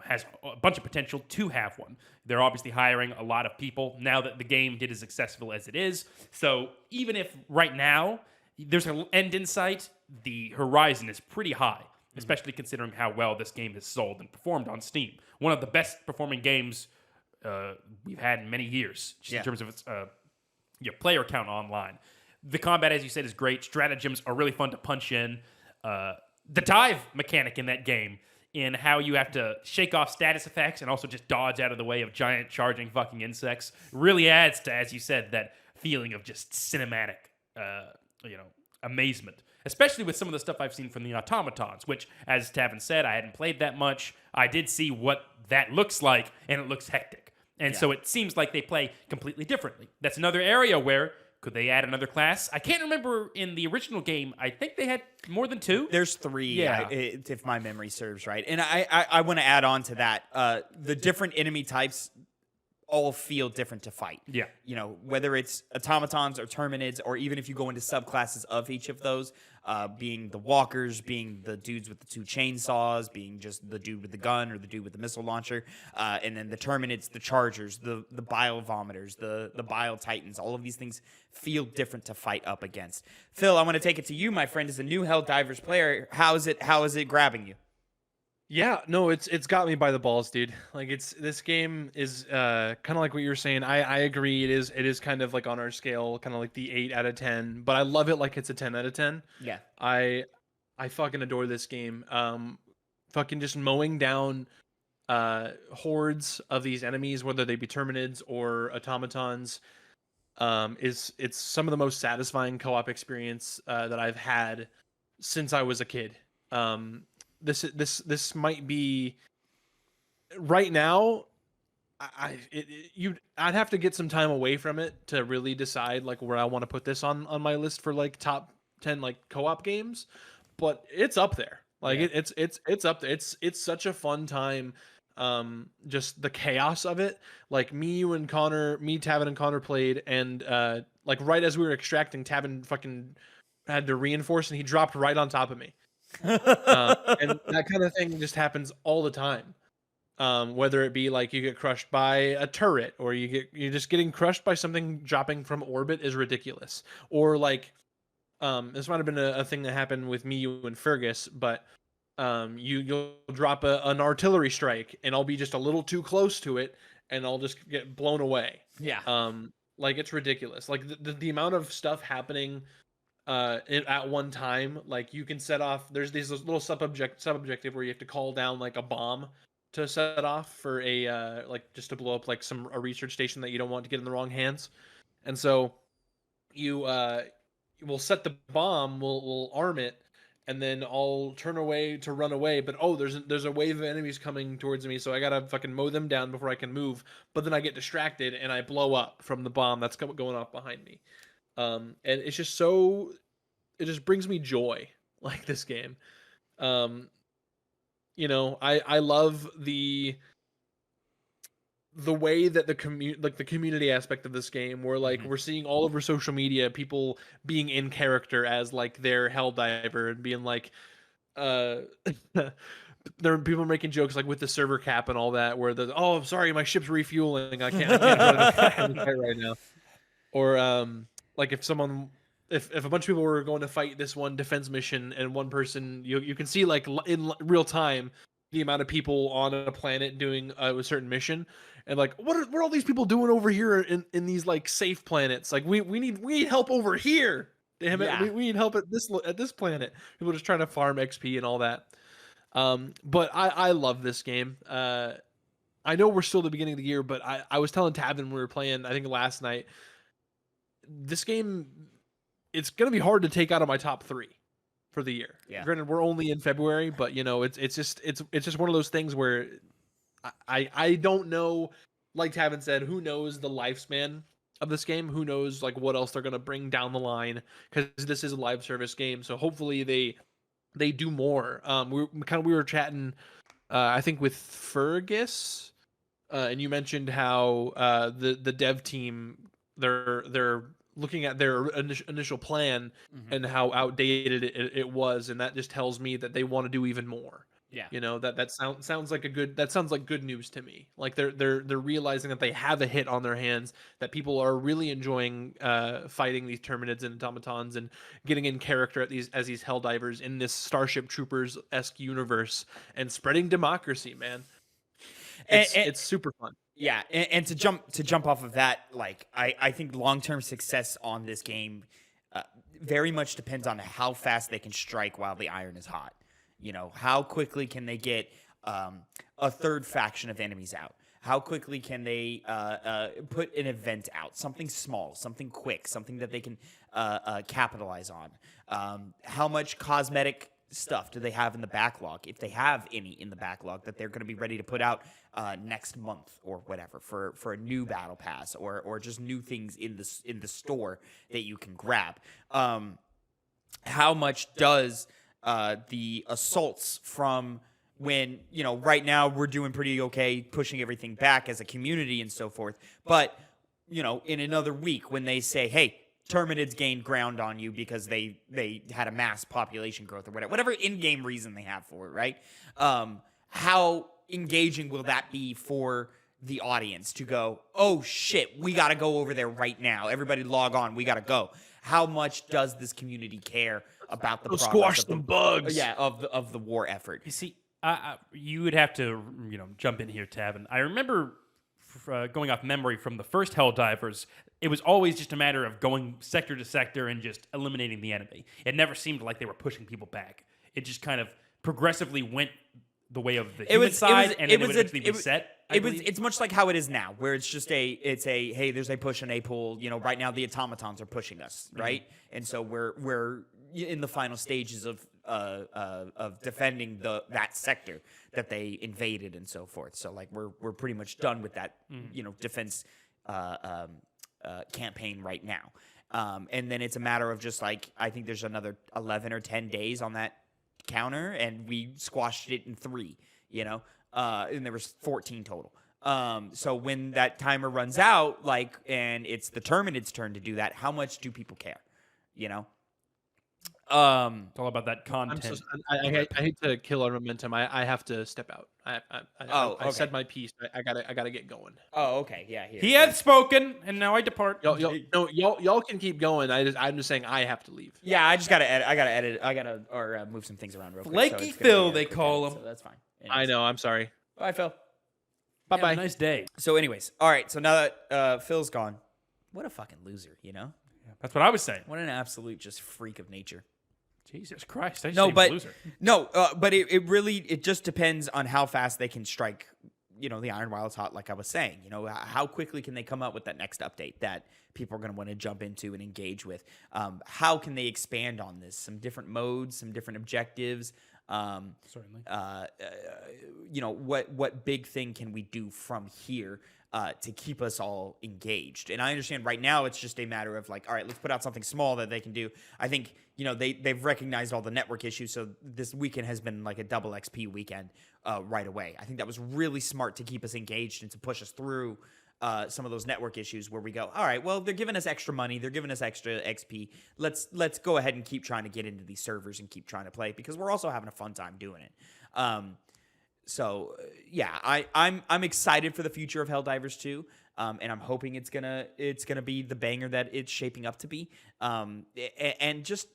has a bunch of potential to have one. They're obviously hiring a lot of people now that the game did as successful as it is. So even if right now there's an end in sight, the horizon is pretty high, especially considering how well this game has sold and performed on Steam. One of the best performing games we've had in many years, just in terms of its player count online. The combat, as you said, is great. Stratagems are really fun to punch in. The dive mechanic in that game, in how you have to shake off status effects and also just dodge out of the way of giant charging fucking insects, really adds to, as you said, that feeling of just cinematic, amazement. Especially with some of the stuff I've seen from the automatons, which, as Tavin said, I hadn't played that much. I did see what that looks like, and it looks hectic. And so it seems like they play completely differently. That's another area where, could they add another class? I can't remember in the original game. I think they had more than 2. There's 3, if my memory serves right. And I want to add on to that. The different enemy types all feel different to fight. Yeah. Whether it's automatons or terminids, or even if you go into subclasses of each of those, being the walkers, being the dudes with the 2 chainsaws, being just the dude with the gun or the dude with the missile launcher, and then the terminids, the chargers, the bile vomiters, the bile titans. All of these things feel different to fight up against. Phil, I want to take it to you, my friend, as a new Helldivers player. How is it grabbing you? Yeah, no, it's got me by the balls, dude. Like this game is kind of like what you were saying. I agree. It is kind of like on our scale, kind of like the 8 out of 10. But I love it like it's a 10 out of 10. Yeah. I fucking adore this game. Fucking just mowing down hordes of these enemies, whether they be terminids or automatons, it's some of the most satisfying co-op experience that I've had since I was a kid. This might be right now. I'd have to get some time away from it to really decide like where I want to put this on my list for like top 10 like co-op games, but it's up there. Like it's up there. It's such a fun time. Just the chaos of it. Like Tavin and Connor played, and like right as we were extracting, Tavin fucking had to reinforce, and he dropped right on top of me. And that kind of thing just happens all the time. Whether it be like you get crushed by a turret, or you're just getting crushed by something dropping from orbit is ridiculous. Or like this might have been a thing that happened with me, you, and Fergus, but you'll drop an artillery strike, and I'll be just a little too close to it, and I'll just get blown away. Yeah. Like it's ridiculous. Like the amount of stuff happening at one time. Like you can set off. There's these little sub-objective where you have to call down like a bomb to set off for a like just to blow up like a research station that you don't want to get in the wrong hands. And so you will set the bomb. We'll arm it. And then I'll turn away to run away, but there's a wave of enemies coming towards me, so I gotta fucking mow them down before I can move. But then I get distracted and I blow up from the bomb that's going off behind me. And it's just it just brings me joy, like this game. I love the way that the community aspect of this game, where like we're seeing all over social media people being in character as like their Helldiver and being like there are people making jokes like with the server cap and all that, where I'm sorry, my ship's refueling, I can't run it right now. Or like if a bunch of people were going to fight this one defense mission, and one person you can see like in real time the amount of people on a planet doing a certain mission, and like what are all these people doing over here in these like safe planets? Like we need help over here. Damn it, Yeah. we need help at this planet. People just trying to farm XP and all that. But I love this game. I know we're still at the beginning of the year, but I was telling Tavin when we were playing, I think last night, this game, it's gonna be hard to take out of my top 3 for the year. Yeah. Granted, we're only in February, but you know, it's just one of those things where I don't know. Like Tavin said, who knows the lifespan of this game? Who knows like what else they're gonna bring down the line? Because this is a live service game, so hopefully they do more. We were chatting, I think with Fergus, and you mentioned how the dev team they're looking at their initial plan and how outdated it was, and that just tells me that they want to do even more. Yeah. You know, that sounds like good news to me. Like they're realizing that they have a hit on their hands, that people are really enjoying fighting these Terminids and automatons and getting in character as these Helldivers in this Starship Troopers-esque universe and spreading democracy, man. It's super fun. Yeah, and to jump off of that, like I think long-term success on this game very much depends on how fast they can strike while the iron is hot. You know, how quickly can they get a third faction of enemies out? How quickly can they put an event out? Something small, something quick, something that they can capitalize on. How much cosmetic stuff do they have in the backlog, if they have any in the backlog, that they're going to be ready to put out next month or whatever for a new battle pass or just new things in the store that you can grab. How much does the assaults from when, you know, right now we're doing pretty okay pushing everything back as a community and so forth, but you know, in another week when they say, hey, Terminids gained ground on you because they had a mass population growth or whatever in-game reason they have for it, right? How engaging will that be for the audience to go, oh shit, we got to go over there right now. Everybody log on, we got to go. How much does this community care about the progress squash of the some bugs? Yeah, of the war effort. You see, you would have to, you know, jump in here, Tavin. I remember going off memory from the first Helldivers, it was always just a matter of going sector to sector and just eliminating the enemy. It never seemed like they were pushing people back. It just kind of progressively went the way of the human side, and then it would eventually reset. It's much like how it is now, where it's just hey, there's a push and a pull. You know, right now the automatons are pushing us, right? And so we're in the final stages of defending that sector that they invaded and so forth. So like we're pretty much done with that, you know, defense campaign right now. And then it's a matter of just like, I think there's another 11 or 10 days on that counter, and we squashed it in 3, you know, and there was 14 total. So when that timer runs out, like, and it's the Terminid's turn to do that, how much do people care, you know? It's all about that content. I hate to kill our momentum. I have to step out. I said my piece. I gotta get going. Oh, okay, yeah. Here. He has spoken, and now I depart. Y'all can keep going. I'm just saying I have to leave. Yeah, I just gotta edit. I gotta move some things around real quick. Flaky Phil, they call him. So that's fine. Anyways. I know. I'm sorry. Bye, Phil. Bye Have a nice day. So, anyways, all right. So now that Phil's gone, what a fucking loser, you know? That's what I was saying. What an absolute just freak of nature. Jesus Christ! But loser. it really just depends on how fast they can strike. You know, the iron while it's hot, like I was saying. You know, how quickly can they come out with that next update that people are going to want to jump into and engage with? How can they expand on this? Some different modes, some different objectives. Certainly. You know, what big thing can we do from here to keep us all engaged? And I understand right now it's just a matter of like, all right, let's put out something small that they can do. I think, you know, they've recognized all the network issues, so this weekend has been like a double XP weekend right away. I think that was really smart to keep us engaged and to push us through some of those network issues where we go, all right, well, they're giving us extra money, they're giving us extra XP. Let's go ahead and keep trying to get into these servers and keep trying to play, because we're also having a fun time doing it. So yeah, I'm excited for the future of Helldivers 2, and I'm hoping it's gonna be the banger that it's shaping up to be. And just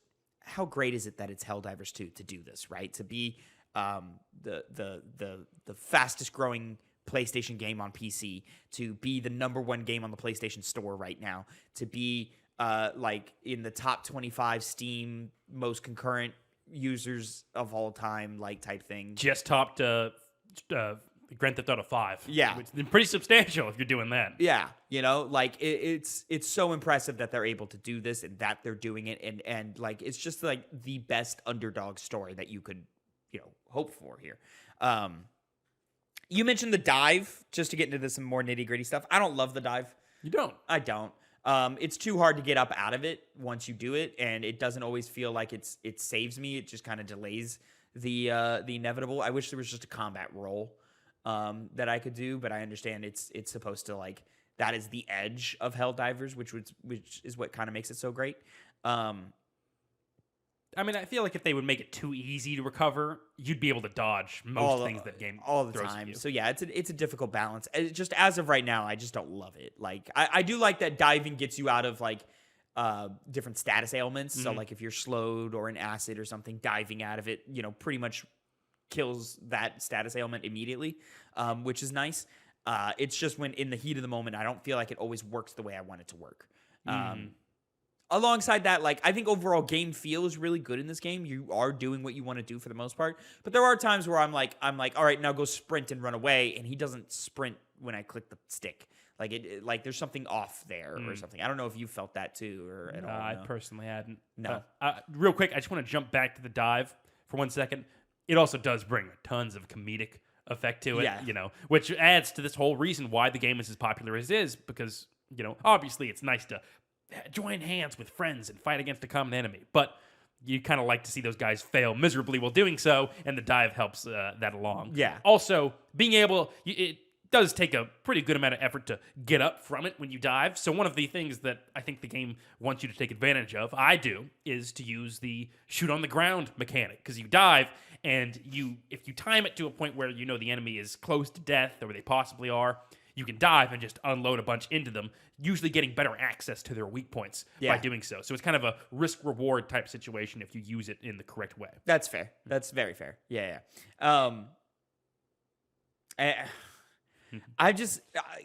how great is it that it's Helldivers 2 to do this, right? To be the fastest growing PlayStation game on PC, to be the #1 game on the PlayStation Store right now, to be like in the top 25 Steam most concurrent users of all time, like type thing. Just topped Grand Theft Auto 5. Yeah. Which is pretty substantial if you're doing that. Yeah, like it's so impressive that they're able to do this and that they're doing it, and like it's just like the best underdog story that you could hope for here. You mentioned the dive, just to get into some more nitty gritty stuff. I don't love the dive. You don't? I don't. It's too hard to get up out of it once you do it, and it doesn't always feel like it saves me. It just kind of delays the inevitable. I wish there was just a combat roll that I could do, but I understand it's supposed to, like, that is the edge of Helldivers, which is what kind of makes it so great. I mean, I feel like if they would make it too easy to recover, you'd be able to dodge most things that game all the throws at time. you. So yeah, it's a difficult balance. Just as of right now, I just don't love it. Like I do like that diving gets you out of like different status ailments. Mm-hmm. So like if you're slowed or in acid or something, diving out of it, pretty much kills that status ailment immediately, which is nice. It's just when in the heat of the moment, I don't feel like it always works the way I want it to work. Alongside that, like, I think overall game feel is really good in this game. You are doing what you want to do for the most part, but there are times where I'm like, all right, now go sprint and run away, and he doesn't sprint when I click the stick. Like there's something off there or something. I don't know if you felt that too or at all. I personally hadn't. No. Real quick, I just want to jump back to the dive for 1 second. It also does bring tons of comedic effect to it, which adds to this whole reason why the game is as popular as it is, because, obviously it's nice to join hands with friends and fight against a common enemy, but you kind of like to see those guys fail miserably while doing so, and the dive helps that along. Yeah. Also, being able, it does take a pretty good amount of effort to get up from it when you dive, so one of the things that I think the game wants you to take advantage of, I do, is to use the shoot on the ground mechanic, because you dive, and if you time it to a point where the enemy is close to death, or they possibly are, you can dive and just unload a bunch into them, usually getting better access to their weak points by doing so. So it's kind of a risk-reward type situation if you use it in the correct way. That's fair. That's very fair. Yeah. I just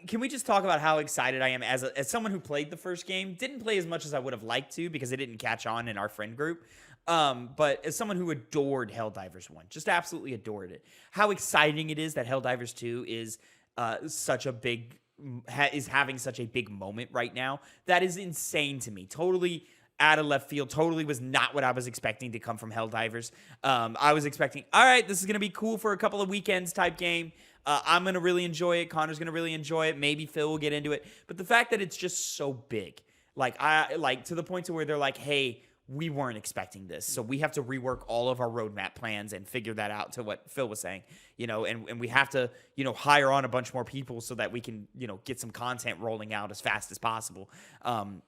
can we just talk about how excited I am as someone who played the first game? Didn't play as much as I would have liked to because it didn't catch on in our friend group. But as someone who adored Helldivers 1, just absolutely adored it. How exciting it is that Helldivers 2 is having such a big moment right now. That is insane to me. Totally out of left field. Totally was not what I was expecting to come from Helldivers. I was expecting, all right, this is going to be cool for a couple of weekends type game. I'm going to really enjoy it. Connor's going to really enjoy it. Maybe Phil will get into it. But the fact that it's just so big, to the point to where they're like, hey, we weren't expecting this, so we have to rework all of our roadmap plans and figure that out, to what Phil was saying, and we have to, hire on a bunch more people so that we can, get some content rolling out as fast as possible.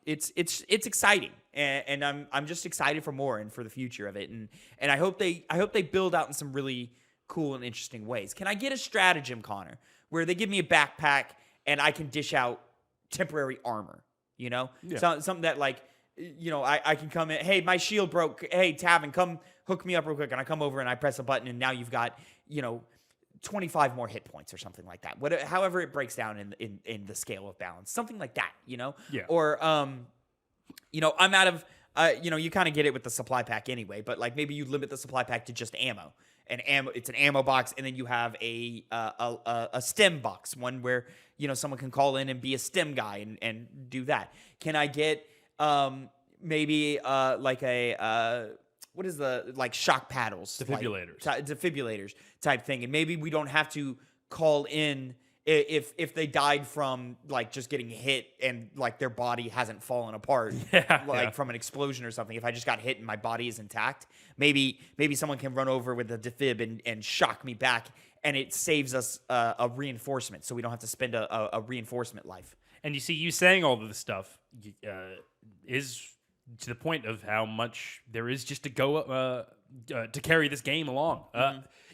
It's exciting, and I'm just excited for more and for the future of it, and I hope they build out in some really cool and interesting ways. Can I get a stratagem, Connor, where they give me a backpack and I can dish out temporary armor? Something that I can come in. Hey, my shield broke. Hey, Tavin, come hook me up real quick. And I come over and I press a button, and now you've got 25 more hit points or something like that. However it breaks down in the scale of balance, something like that. Yeah. Or I'm out of. You kind of get it with the supply pack anyway, but maybe you limit the supply pack to just ammo. It's an ammo box, and then you have a stem box, one where someone can call in and be a stem guy and do that. Can I get maybe what is the shock paddles, defibrillators type thing, and maybe we don't have to call in if they died from just getting hit and their body hasn't fallen apart from an explosion or something. If I just got hit and my body is intact, maybe someone can run over with a defib and shock me back, and it saves us a reinforcement, so we don't have to spend a reinforcement life. And you see, you saying all of this stuff is to the point of how much there is just to go to carry this game along.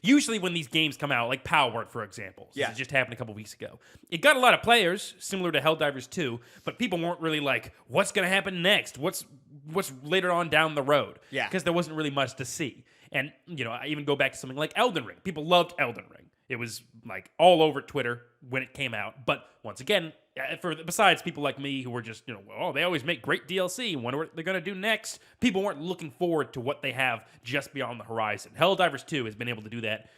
Usually when these games come out, like Power Word, for example, it just happened a couple weeks ago. It got a lot of players, similar to Helldivers 2, but people weren't really like, what's going to happen next? What's later on down the road? Yeah. Because there wasn't really much to see. And, I even go back to something like Elden Ring. People loved Elden Ring. It was like all over Twitter when it came out. But once again, besides people like me who were just, they always make great DLC. Wonder what they're going to do next. People weren't looking forward to what they have just beyond the horizon. Helldivers 2 has been able to do that,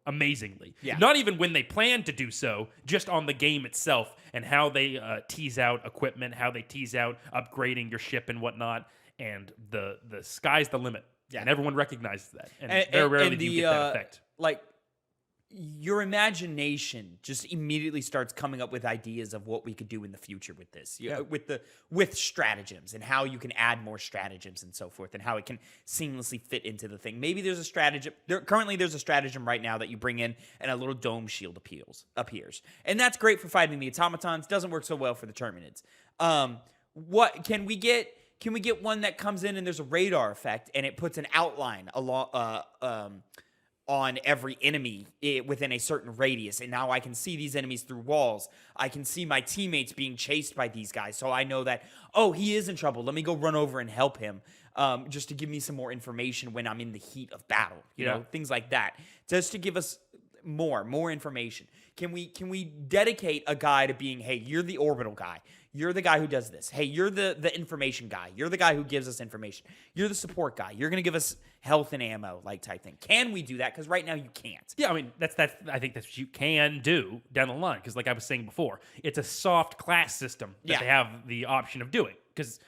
amazingly. Yeah. Not even when they plan to do so, just on the game itself and how they tease out equipment, how they tease out upgrading your ship and whatnot. And the sky's the limit. Yeah. And everyone recognizes that. And very rarely do you get that effect. Like, your imagination just immediately starts coming up with ideas of what we could do in the future with this, with stratagems and how you can add more stratagems and so forth, and how it can seamlessly fit into the thing. Maybe there's a stratagem. Currently, there's a stratagem right now that you bring in, and a little dome shield appears, and that's great for fighting the automatons. Doesn't work so well for the Terminids. What can we get? Can we get one that comes in and there's a radar effect and it puts an outline along on every enemy within a certain radius, and now I can see these enemies through walls. I can see my teammates being chased by these guys, so I know that, he is in trouble. Let me go run over and help him, just to give me some more information when I'm in the heat of battle. You know, things like that, just to give us more information. Can we dedicate a guy to being, hey, you're the orbital guy. You're the guy who does this. Hey, you're the information guy. You're the guy who gives us information. You're the support guy. You're going to give us health and ammo, like, type thing. Can we do that? Because right now you can't. Yeah, I mean, that's I think that's what you can do down the line. Because like I was saying before, it's a soft class system that they have the option of doing. Because,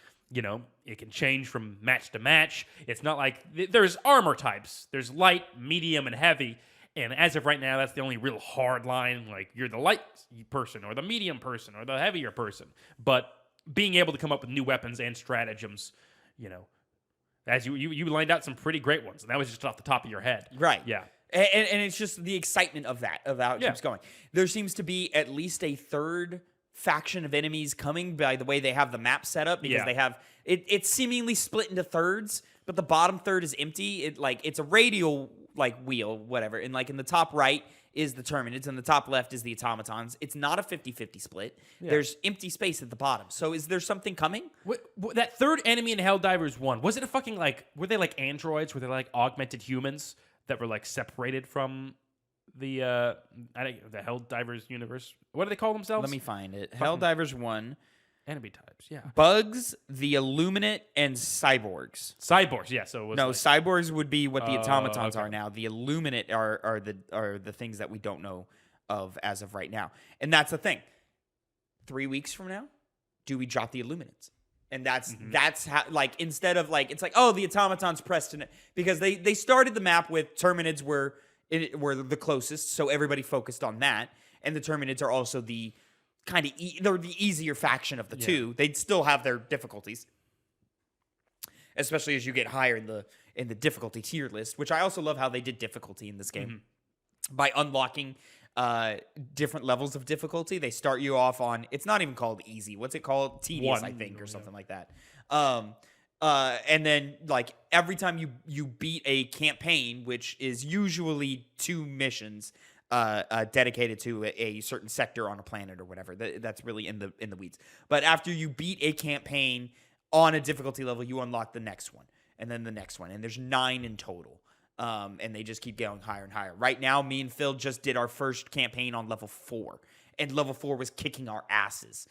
it can change from match to match. It's not like there's armor types. There's light, medium, and heavy. And as of right now, that's the only real hard line. Like, you're the light person or the medium person or the heavier person. But being able to come up with new weapons and stratagems, as you lined out some pretty great ones. And that was just off the top of your head. Right. Yeah. And it's just the excitement of that, of how it keeps going. There seems to be at least a third faction of enemies coming by the way they have the map set up, because they have it's seemingly split into thirds, but the bottom third is empty. It's a radial wheel, whatever, and in the top right is the Terminids and the top left is the automatons. It's not a 50-50 split. There's empty space at the bottom. So is there something coming? That third enemy in Helldivers 1, was it a fucking were they like androids? Were they like augmented humans that were separated from the Helldivers universe? What do they call themselves? Let me find it. Helldivers 1. Enemy types, yeah. Bugs, the Illuminate, and cyborgs. Cyborgs, yeah. So it was cyborgs would be what the automatons are now. The Illuminate are the things that we don't know of as of right now. And that's the thing. 3 weeks from now, do we drop the Illuminates? And that's how, instead of it's the automatons pressed in it, because they started the map with Terminids were the closest, so everybody focused on that, and the Terminids are also the kind of they're the easier faction of the two. They'd still have their difficulties, especially as you get higher in the difficulty tier list, which I also love how they did difficulty in this game by unlocking different levels of difficulty. They start you off on, it's not even called easy. What's it called? Tedious, I think, or something like that. And then every time you beat a campaign, which is usually 2 missions, dedicated to a certain sector on a planet or whatever. That's really in the weeds. But after you beat a campaign on a difficulty level, you unlock the next one, and then the next one, and there's 9 in total. And they just keep going higher and higher. Right now, me and Phil just did our first campaign on level 4, and level 4 was kicking our asses.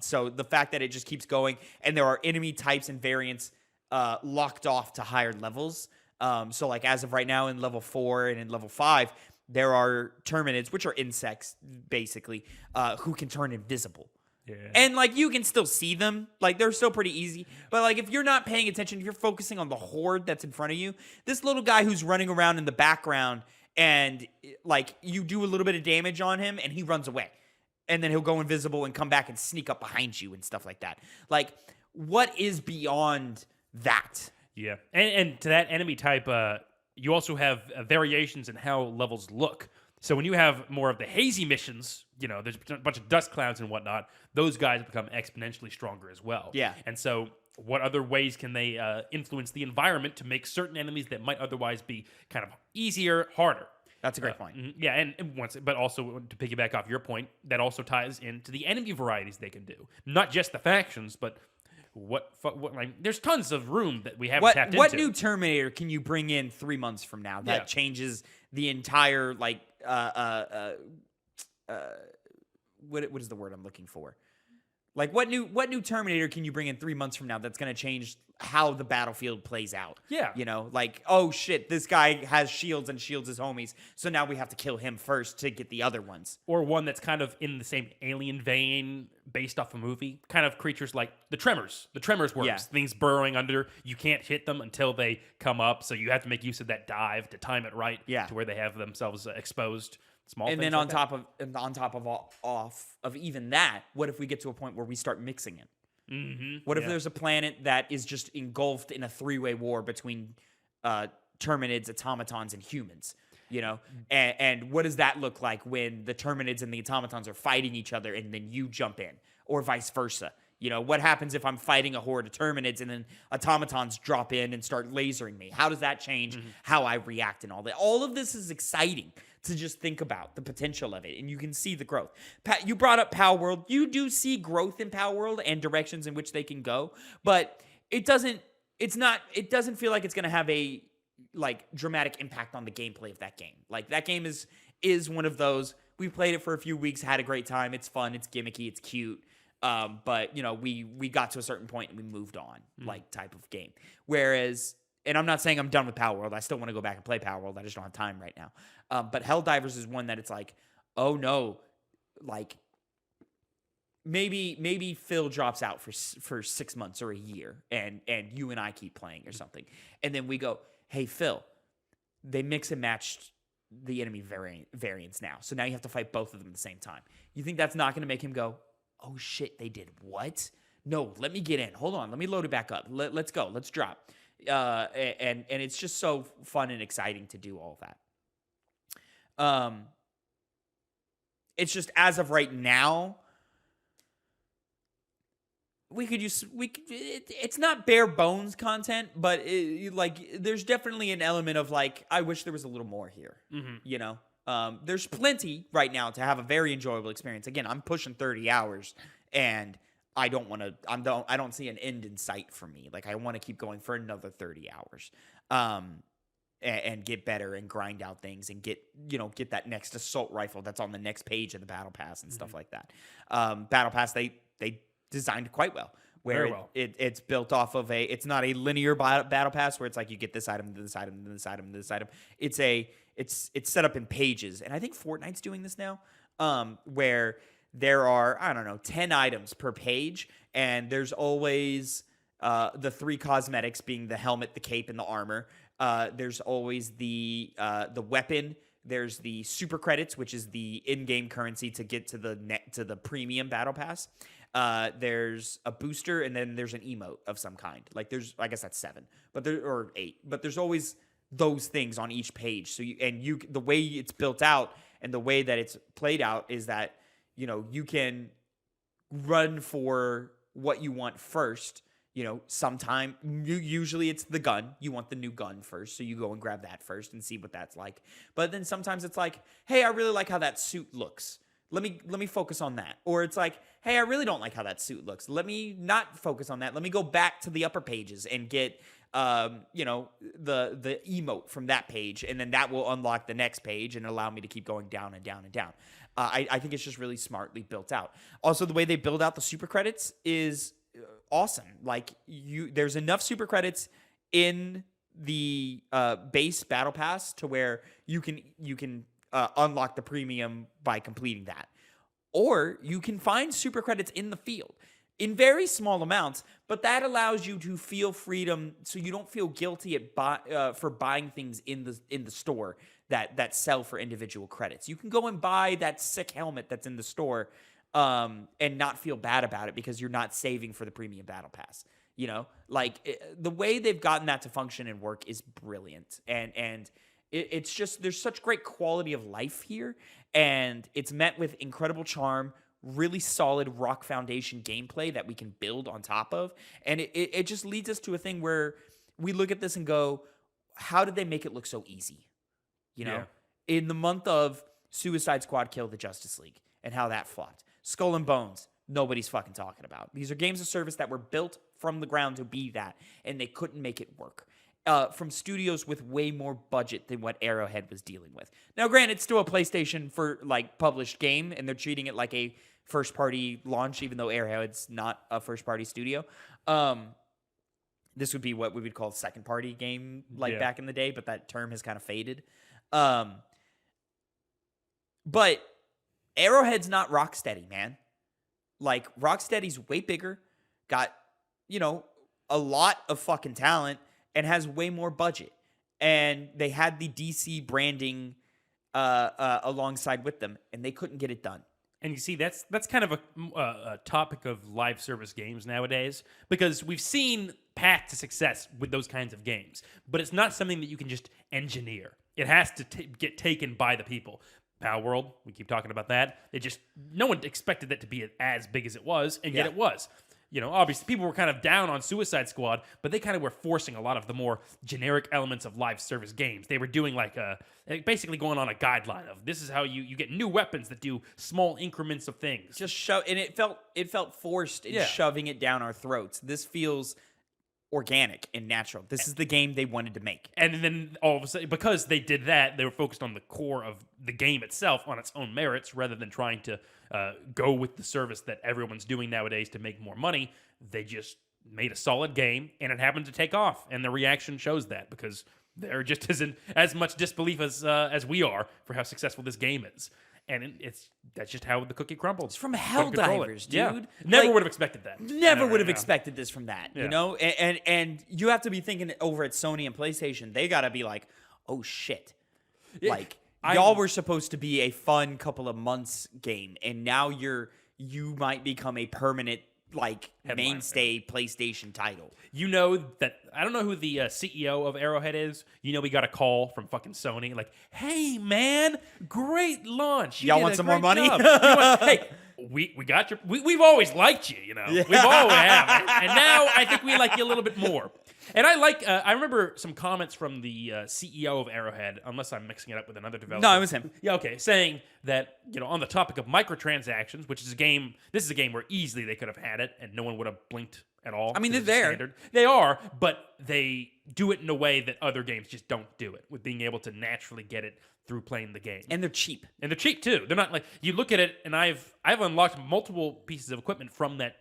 So the fact that it just keeps going, and there are enemy types and variants locked off to higher levels. So as of right now in level 4 and in level 5, there are Terminids, which are insects, basically, who can turn invisible. Yeah. And, you can still see them. They're still pretty easy. But, if you're not paying attention, if you're focusing on the horde that's in front of you, this little guy who's running around in the background and, you do a little bit of damage on him and he runs away. And then he'll go invisible and come back and sneak up behind you and stuff like that. What is beyond that? Yeah. And to that enemy type, you also have variations in how levels look. So when you have more of the hazy missions, there's a bunch of dust clouds and whatnot, those guys become exponentially stronger as well. Yeah. And so what other ways can they influence the environment to make certain enemies that might otherwise be kind of easier, harder? That's a great point. Yeah, but also to piggyback off your point, that also ties into the enemy varieties they can do. Not just the factions, but like, there's tons of room that we haven't tapped what into. new Terminator can you bring in 3 months from now that Yeah. changes the entire like what is the word I'm looking for? Like what new Terminator can you bring in 3 months from now that's going to change how the battlefield plays out? Yeah. You know, like, oh shit, this guy has shields and shields his homies, so now we have to kill him first to get the other ones. Or one that's kind of in the same alien vein, based off a movie. Kind of creatures like the Tremors. The Tremors works. Yeah. Things burrowing under. You can't hit them until they come up, so you have to make use of that dive to time it right. Yeah. To where they have themselves exposed. Small And things then like that. on top of even that, what if we get to a point where we start mixing it? Mm-hmm. What if there's a planet that is just engulfed in a three-way war between Terminids, automatons, and humans? You know, and what does that look like when the Terminids and the automatons are fighting each other, and then you jump in, or vice versa? You know, what happens if I'm fighting a horde of Terminids and then automatons drop in and start lasering me? How does that change how I react and all that? All of this is exciting to just think about the potential of it, and you can see the growth. Pat, you brought up Power World. You do see growth in Power World and directions in which they can go, but it doesn't feel like it's going to have a like dramatic impact on the gameplay of that game. Like that game is one of those, we played it for a few weeks, had a great time. It's fun, it's gimmicky, it's cute. But you know, we got to a certain point and we moved on, like type of game. Whereas, and I'm not saying I'm done with Power World. I still want to go back and play Power World. I just don't have time right now. But Helldivers is one that it's like, oh no, like maybe Phil drops out for 6 months or a year, and you and I keep playing or something, and then we go, hey Phil, they mix and matched the enemy variants now, so now you have to fight both of them at the same time. You think that's not going to make him go, oh shit, they did what? No, let me get in. Hold on, let me load it back up. Let's go. Let's drop. And it's just so fun and exciting to do all that. It's just as of right now, it's not bare bones content, but there's definitely an element of like, I wish there was a little more here. You know, there's plenty right now to have a very enjoyable experience. Again, I'm pushing 30 hours, and I don't see an end in sight for me. Like I want to keep going for another 30 hours. And get better and grind out things and get that next assault rifle that's on the next page of the battle pass and stuff like that. Battle pass, they designed quite well, where it's built off of it's not a linear battle pass where it's like you get this item, this item, this item, this item. It's set up in pages, and I think Fortnite's doing this now, where there are, I don't know, 10 items per page, and there's always the 3 cosmetics being the helmet, the cape, and the armor. There's always the weapon. There's the super credits, which is the in-game currency to get to the premium battle pass. There's a booster, and then there's an emote of some kind. Like I guess that's 7, or 8. But there's always those things on each page. So the way it's built out and the way that it's played out is that you can run for what you want first. Usually it's the gun. You want the new gun first, so you go and grab that first and see what that's like. But then sometimes it's like, hey, I really like how that suit looks. Let me focus on that. Or it's like, hey, I really don't like how that suit looks. Let me not focus on that. Let me go back to the upper pages and get the emote from that page, and then that will unlock the next page and allow me to keep going down and down and down. I think it's just really smartly built out. Also, the way they build out the super credits is awesome. Like there's enough super credits in the base battle pass to where you can unlock the premium by completing that, or you can find super credits in the field in very small amounts, but that allows you to feel freedom, so you don't feel guilty for buying things in the store that sell for individual credits. You can go and buy that sick helmet that's in the store, and not feel bad about it because you're not saving for the premium battle pass. The way they've gotten that to function and work is brilliant, and it's just, there's such great quality of life here, and it's met with incredible charm, really solid rock foundation gameplay that we can build on top of, and it just leads us to a thing where we look at this and go, how did they make it look so easy? In the month of Suicide Squad Kill the Justice League and how that flopped. Skull and Bones, nobody's fucking talking about. These are games of service that were built from the ground to be that, and they couldn't make it work. From studios with way more budget than what Arrowhead was dealing with. Now, granted, it's still a PlayStation for like published game, and they're treating it like a first-party launch, even though Arrowhead's not a first-party studio. This would be what we would call a second-party game, like back in the day, but that term has kind of faded. But Arrowhead's not Rocksteady, man. Like, Rocksteady's way bigger, got, a lot of fucking talent, and has way more budget. And they had the DC branding alongside with them, and they couldn't get it done. And you see, that's kind of a topic of live service games nowadays, because we've seen path to success with those kinds of games, but it's not something that you can just engineer. It has to get taken by the people. Pal World, we keep talking about that. No one expected that to be as big as it was, and yet it was. Obviously, people were kind of down on Suicide Squad, but they kind of were forcing a lot of the more generic elements of live service games. They were doing basically going on a guideline of this is how you get new weapons that do small increments of things. And it felt forced in shoving it down our throats. This feels organic and natural. This is the game they wanted to make. And then all of a sudden, because they did that, they were focused on the core of the game itself on its own merits rather than trying to go with the service that everyone's doing nowadays to make more money. They just made a solid game, and it happened to take off. And the reaction shows that, because there just isn't as much disbelief as we are for how successful this game is. And that's just how the cookie crumbled. It's from Helldivers, dude. Yeah. Never would have expected that. Never would have expected this from that, And you have to be thinking over at Sony and PlayStation, they got to be like, oh, shit. Y'all were supposed to be a fun couple of months game, and now you might become a permanent mainstay PlayStation title. I don't know who the CEO of Arrowhead is. We got a call from fucking Sony, like, hey man, great launch. Y'all want some more money? Hey, we got your. We've always liked you. We've always have, and now I think we like you a little bit more. And I remember some comments from the CEO of Arrowhead, unless I'm mixing it up with another developer. No, it was him. Yeah, okay. Saying that, on the topic of microtransactions, which is a game, this is a game where easily they could have had it and no one would have blinked at all. I mean, they're there. Standard. They are, but they do it in a way that other games just don't do it, with being able to naturally get it through playing the game. And they're cheap. And they're cheap, too. They're not like, you look at it, and I've unlocked multiple pieces of equipment from that,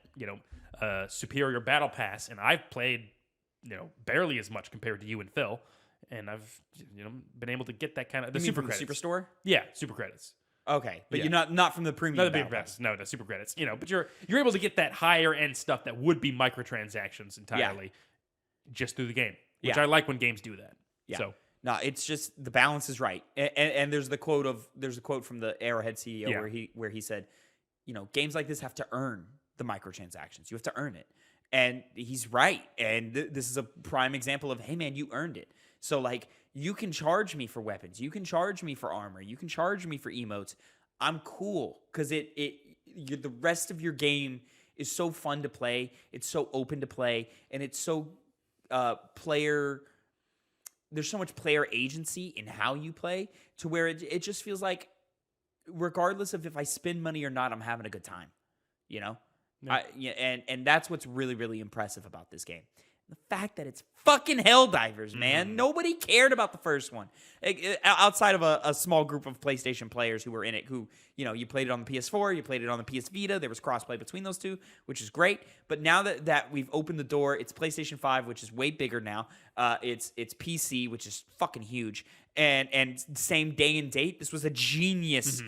superior battle pass, and I've played barely as much compared to you and Phil, and I've been able to get that kind of the super credits. The Superstore? Yeah, super credits. Okay, but you're not from the premium. Not the big pass. No, super credits. But you're able to get that higher end stuff that would be microtransactions entirely, just through the game, which I like when games do that. Yeah. So no, it's just the balance is right, and there's a quote from the Arrowhead CEO where he said, games like this have to earn the microtransactions. You have to earn it. And he's right. And this is a prime example of, hey, man, you earned it. So, you can charge me for weapons. You can charge me for armor. You can charge me for emotes. I'm cool, because the rest of your game is so fun to play. It's so open to play. And it's so there's so much player agency in how you play, to where it just feels like, regardless of if I spend money or not, I'm having a good time, Yeah. And that's what's really, really impressive about this game. The fact that it's fucking Helldivers, man. Nobody cared about the first one. Outside of a small group of PlayStation players who were in it, who, you played it on the PS4, you played it on the PS Vita. There was crossplay between those two, which is great. But now that we've opened the door, it's PlayStation 5, which is way bigger now. It's PC, which is fucking huge. And same day and date. This was a genius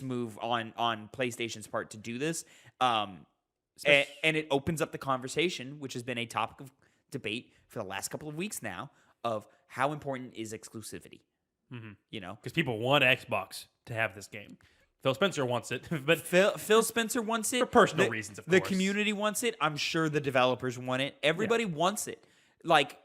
move on PlayStation's part to do this. And it opens up the conversation, which has been a topic of debate for the last couple of weeks now, of how important is exclusivity. Because people want Xbox to have this game. Phil Spencer wants it, but Phil Spencer wants it for personal reasons. Of course, the community wants it. I'm sure the developers want it. Everybody wants it. Like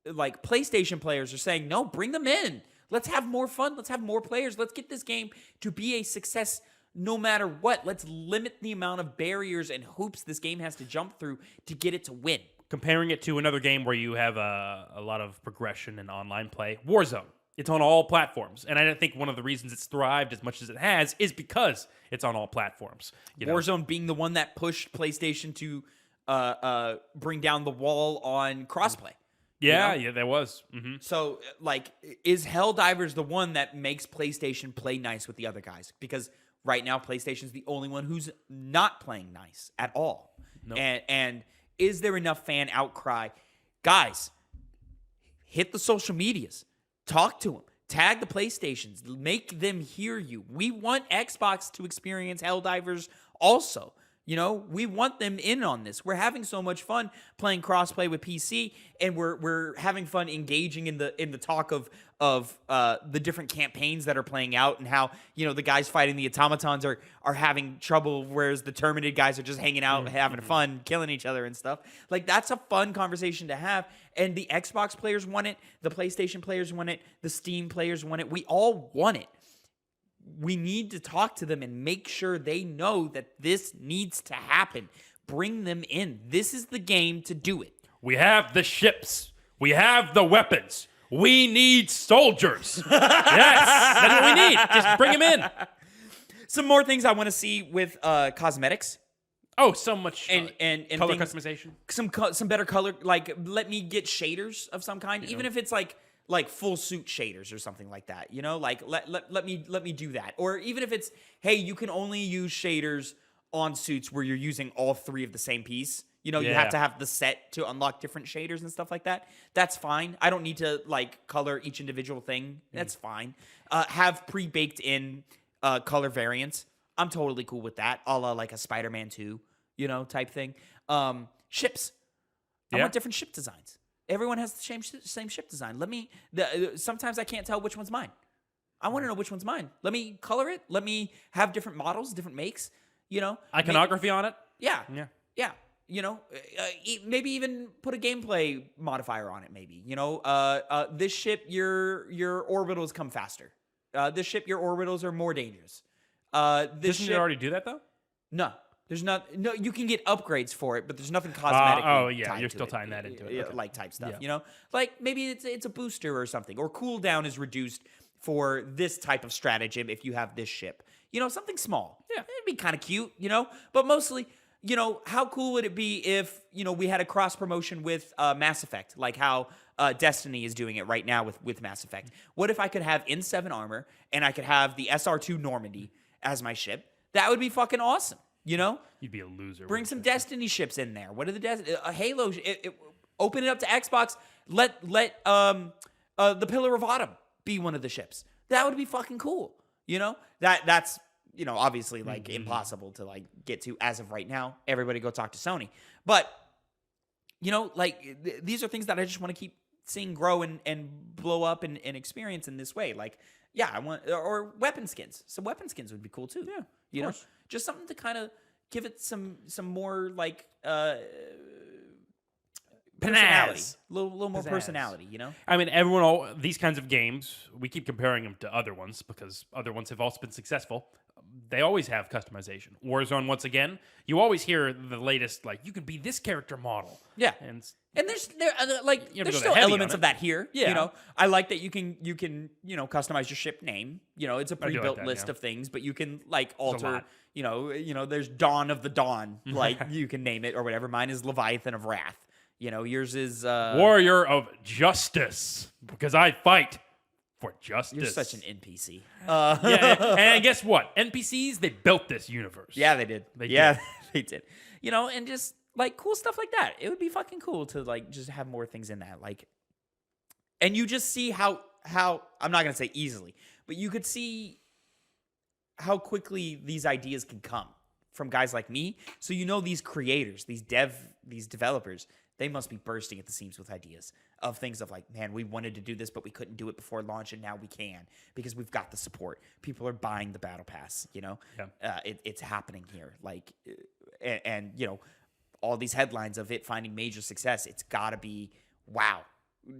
PlayStation players are saying, no, bring them in. Let's have more fun. Let's have more players. Let's get this game to be a success. No matter what, let's limit the amount of barriers and hoops this game has to jump through to get it to win. Comparing it to another game where you have a lot of progression and online play, Warzone. It's on all platforms, and I don't think one of the reasons it's thrived as much as it has is because it's on all platforms. Warzone being the one that pushed PlayStation to bring down the wall on crossplay. Yeah, you know? yeah, there was. Mm-hmm. So, like, is Helldivers the one that makes PlayStation play nice with the other guys? Because right now, PlayStation's the only one who's not playing nice at all. Nope. And is there enough fan outcry? Guys, hit the social medias. Talk to them. Tag the PlayStations. Make them hear you. We want Xbox to experience Helldivers also. You know, we want them in on this. We're having so much fun playing crossplay with PC, and we're having fun engaging in the talk of the different campaigns that are playing out, and how, you know, the guys fighting the automatons are having trouble, whereas the Terminated guys are just hanging out, having fun, killing each other and stuff. Like, that's a fun conversation to have. And the Xbox players want it, the PlayStation players want it, the Steam players want it. We all want it. We need to talk to them and make sure they know that this needs to happen. Bring them in. This is the game to do it. We have the ships. We have the weapons. We need soldiers. Yes, that's what we need. Just bring them in. Some more things I want to see with cosmetics. Oh, so much and color things, customization. Some better color. Like, let me get shaders of some kind, even if it's like full suit shaders or something like that, you know, like let me do that. Or even if it's, hey, you can only use shaders on suits where you're using all three of the same piece. You know, you have to have the set to unlock different shaders and stuff like that. That's fine. I don't need to like color each individual thing. That's fine. Have pre-baked in color variants. I'm totally cool with that. A la like a Spider-Man 2, you know, type thing. Ships. I want different ship designs. Everyone has the same ship design. Sometimes I can't tell which one's mine. I want to know which one's mine. Let me color it. Let me have different models, different makes. You know, iconography on it. Yeah. You know, maybe even put a gameplay modifier on it. Maybe, you know, this ship your orbitals come faster. This ship your orbitals are more dangerous. Doesn't it already do that though? No. There's no, you can get upgrades for it, but there's nothing cosmetic. You're still tying that into it. Okay. Like type stuff, you know? Like maybe it's a booster or something, or cooldown is reduced for this type of stratagem if you have this ship. You know, something small. Yeah. It'd be kind of cute, you know? But mostly, you know, how cool would it be if, you know, we had a cross promotion with Mass Effect, like how Destiny is doing it right now with Mass Effect. What if I could have N7 armor and I could have the SR2 Normandy as my ship? That would be fucking awesome. You know, you'd be a loser. Bring some Destiny ships in there. What are the Halo? Open it up to Xbox. Let the Pillar of Autumn be one of the ships. That would be fucking cool. You know, that's, you know, obviously like impossible to like get to as of right now. Everybody go talk to Sony. But, you know, like these are things that I just want to keep seeing grow and blow up and experience in this way. Like, yeah, I want, or weapon skins. Some weapon skins would be cool too. Yeah, you know, just something to kind of give it some more like personality, a little more personality. You know, I mean, these kinds of games, we keep comparing them to other ones because other ones have also been successful. They always have customization. Warzone, once again, you always hear the latest, like, you could be this character model. Yeah. And there's still elements of that here. Yeah. You know, I like that you can, you know, customize your ship name. You know, it's a pre-built list of things, but you can like alter, you know, there's Dawn of the Dawn, like you can name it or whatever. Mine is Leviathan of Wrath. You know, yours is Warrior of Justice, because I fight for justice. You're such an NPC. And guess what? NPCs, they built this universe. Yeah, they did. They did. You know, and just like cool stuff like that. It would be fucking cool to like just have more things in that. Like, and you just see how I'm not gonna say easily, but you could see how quickly these ideas can come from guys like me. So you know, these creators, these developers, they must be bursting at the seams with ideas of things of like, man, we wanted to do this, but we couldn't do it before launch, and now we can because we've got the support. People are buying the battle pass, you know? Yeah. It's happening here. Like, and, you know, all these headlines of it finding major success, it's got to be, wow,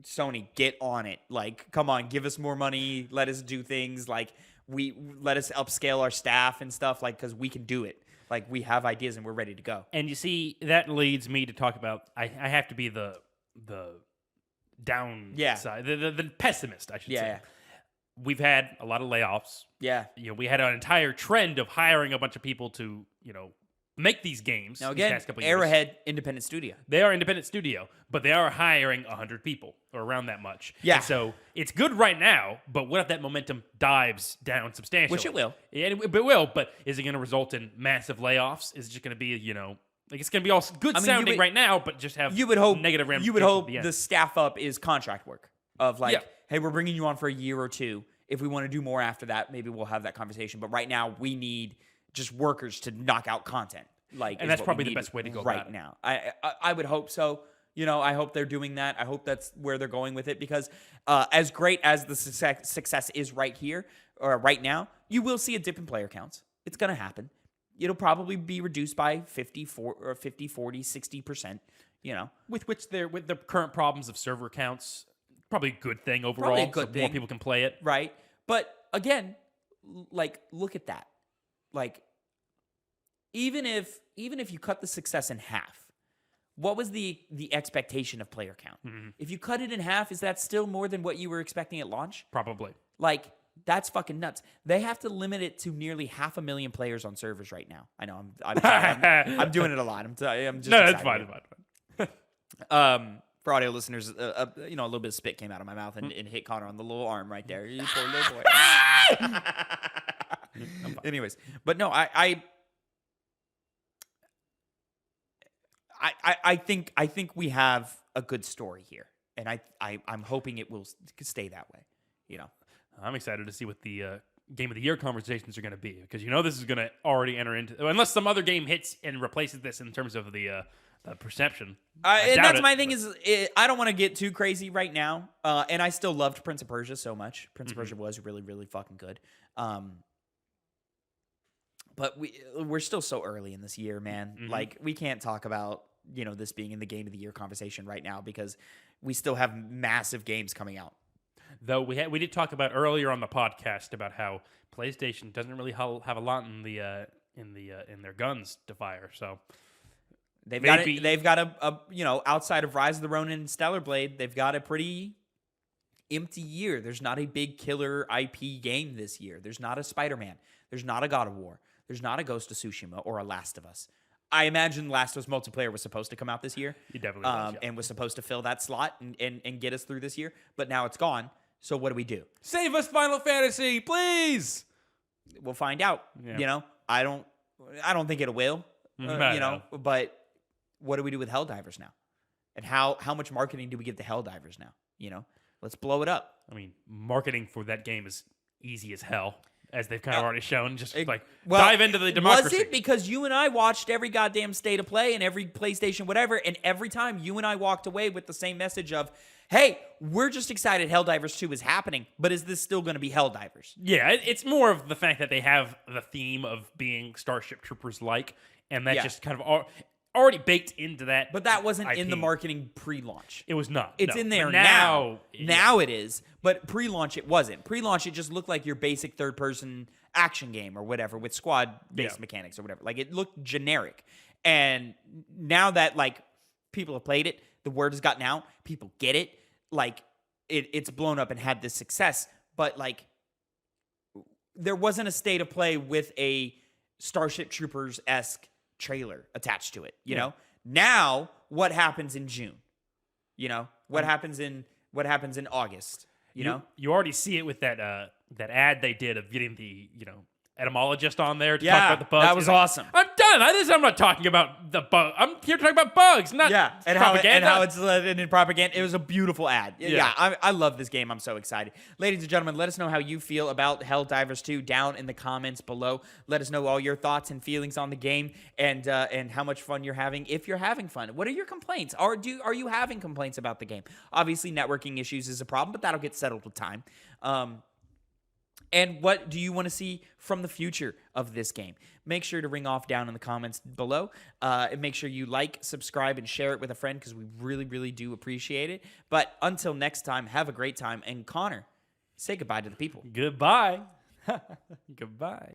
Sony, get on it. Like, come on, give us more money. Let us do things. Like, let us upscale our staff and stuff, like, because we can do it. Like, we have ideas and we're ready to go. And you see, that leads me to talk about, I have to be the downside, the pessimist, I should say. we've had a lot of layoffs. Yeah. We had an entire trend of hiring a bunch of people to, make these games. Now these again, past couple years. Arrowhead independent studio. They are independent studio, but they are hiring 100 people or around that much. Yeah. And so it's good right now, but what if that momentum dives down substantially? Which it will. Yeah, it will, but is it going to result in massive layoffs? Is it just going to be, it's going to be all good sounding right now, but just have you would hope negative ramifications? You would hope at the end? the staff up is contract work of like, Yeah. hey, we're bringing you on for a year or two. If we want to do more after that, maybe we'll have that conversation. But right now, we need just workers to knock out content. And that's probably the best way to go right about it. now. I would hope so. I hope they're doing that. I hope that's where they're going with it because as great as the success is right here or right now, you will see a dip in player counts. It's going to happen. It'll probably be reduced by 50, 40, 60%, With the current problems of server counts, probably a good thing overall. Probably a good so thing. more people can play it. Right. But again, look at that. Even if you cut the success in half, what was the expectation of player count? Mm-hmm. If you cut it in half, is that still more than what you were expecting at launch? Probably. That's fucking nuts. They have to limit it to nearly 500,000 players on servers right now. I know I'm doing it a lot. I'm just No, excited. that's fine. It's fine. For audio listeners, a little bit of spit came out of my mouth and hit Connor on the little arm right there. You poor little boy. Anyways, but no, I think we have a good story here, and I'm hoping it will stay that way. I'm excited to see what the Game of the Year conversations are going to be because this is going to already enter into unless some other game hits and replaces this in terms of the perception. And that's my thing is I don't want to get too crazy right now, and I still loved Prince of Persia so much. Prince of Persia was really, really fucking good. But we're still so early in this year, man. Mm-hmm. We can't talk about this being in the Game of the Year conversation right now because we still have massive games coming out. Though we did talk about earlier on the podcast about how PlayStation doesn't really have a lot in their guns to fire. So they've got a outside of Rise of the Ronin and Stellar Blade, they've got a pretty empty year. There's not a big killer IP game this year. There's not a Spider-Man. There's not a God of War. There's not a Ghost of Tsushima or a Last of Us. I imagine Last of Us multiplayer was supposed to come out this year. It definitely was, and was supposed to fill that slot and get us through this year. But now it's gone. So what do? Save us, Final Fantasy, please. We'll find out. Yeah. I don't think it will. But what do we do with Helldivers now? And how much marketing do we give to Helldivers now? Let's blow it up. I mean, marketing for that game is easy as hell, as they've kind of already shown. Just Well, dive into the democracy. Was it because you and I watched every goddamn State of Play and every PlayStation whatever, and every time you and I walked away with the same message of, hey, we're just excited Helldivers 2 is happening, but is this still going to be Helldivers? Yeah, it's more of the fact that they have the theme of being Starship Troopers-like, and that just kind of already baked into that. But that wasn't IP. in the marketing pre-launch. It was not. It's no. in there But now. Yeah. Now it is, but pre-launch it wasn't. Pre-launch it just looked like your basic third-person action game or whatever with squad-based mechanics or whatever. It looked generic. And now that people have played it, the word has gotten out, people get it. It's blown up and had this success, but there wasn't a State of Play with a Starship Troopers-esque trailer attached to it. You know, now what happens in June? What happens in August? You already see it with that ad they did of getting the etymologist on there to talk about the bugs. That was awesome. I'm done. I'm not talking about the bug. I'm here talking about bugs, not and propaganda. how it's in propaganda. It was a beautiful ad. I love this game. I'm so excited. Ladies and gentlemen, let us know how you feel about Helldivers 2 down in the comments below. Let us know all your thoughts and feelings on the game and how much fun you're having. If you're having fun, what are your complaints? Are you having complaints about the game? Obviously, networking issues is a problem, but that'll get settled with time. And what do you want to see from the future of this game? Make sure to ring off down in the comments below. And make sure you like, subscribe, and share it with a friend because we really, really do appreciate it. But until next time, have a great time. And Connor, say goodbye to the people. Goodbye. Goodbye.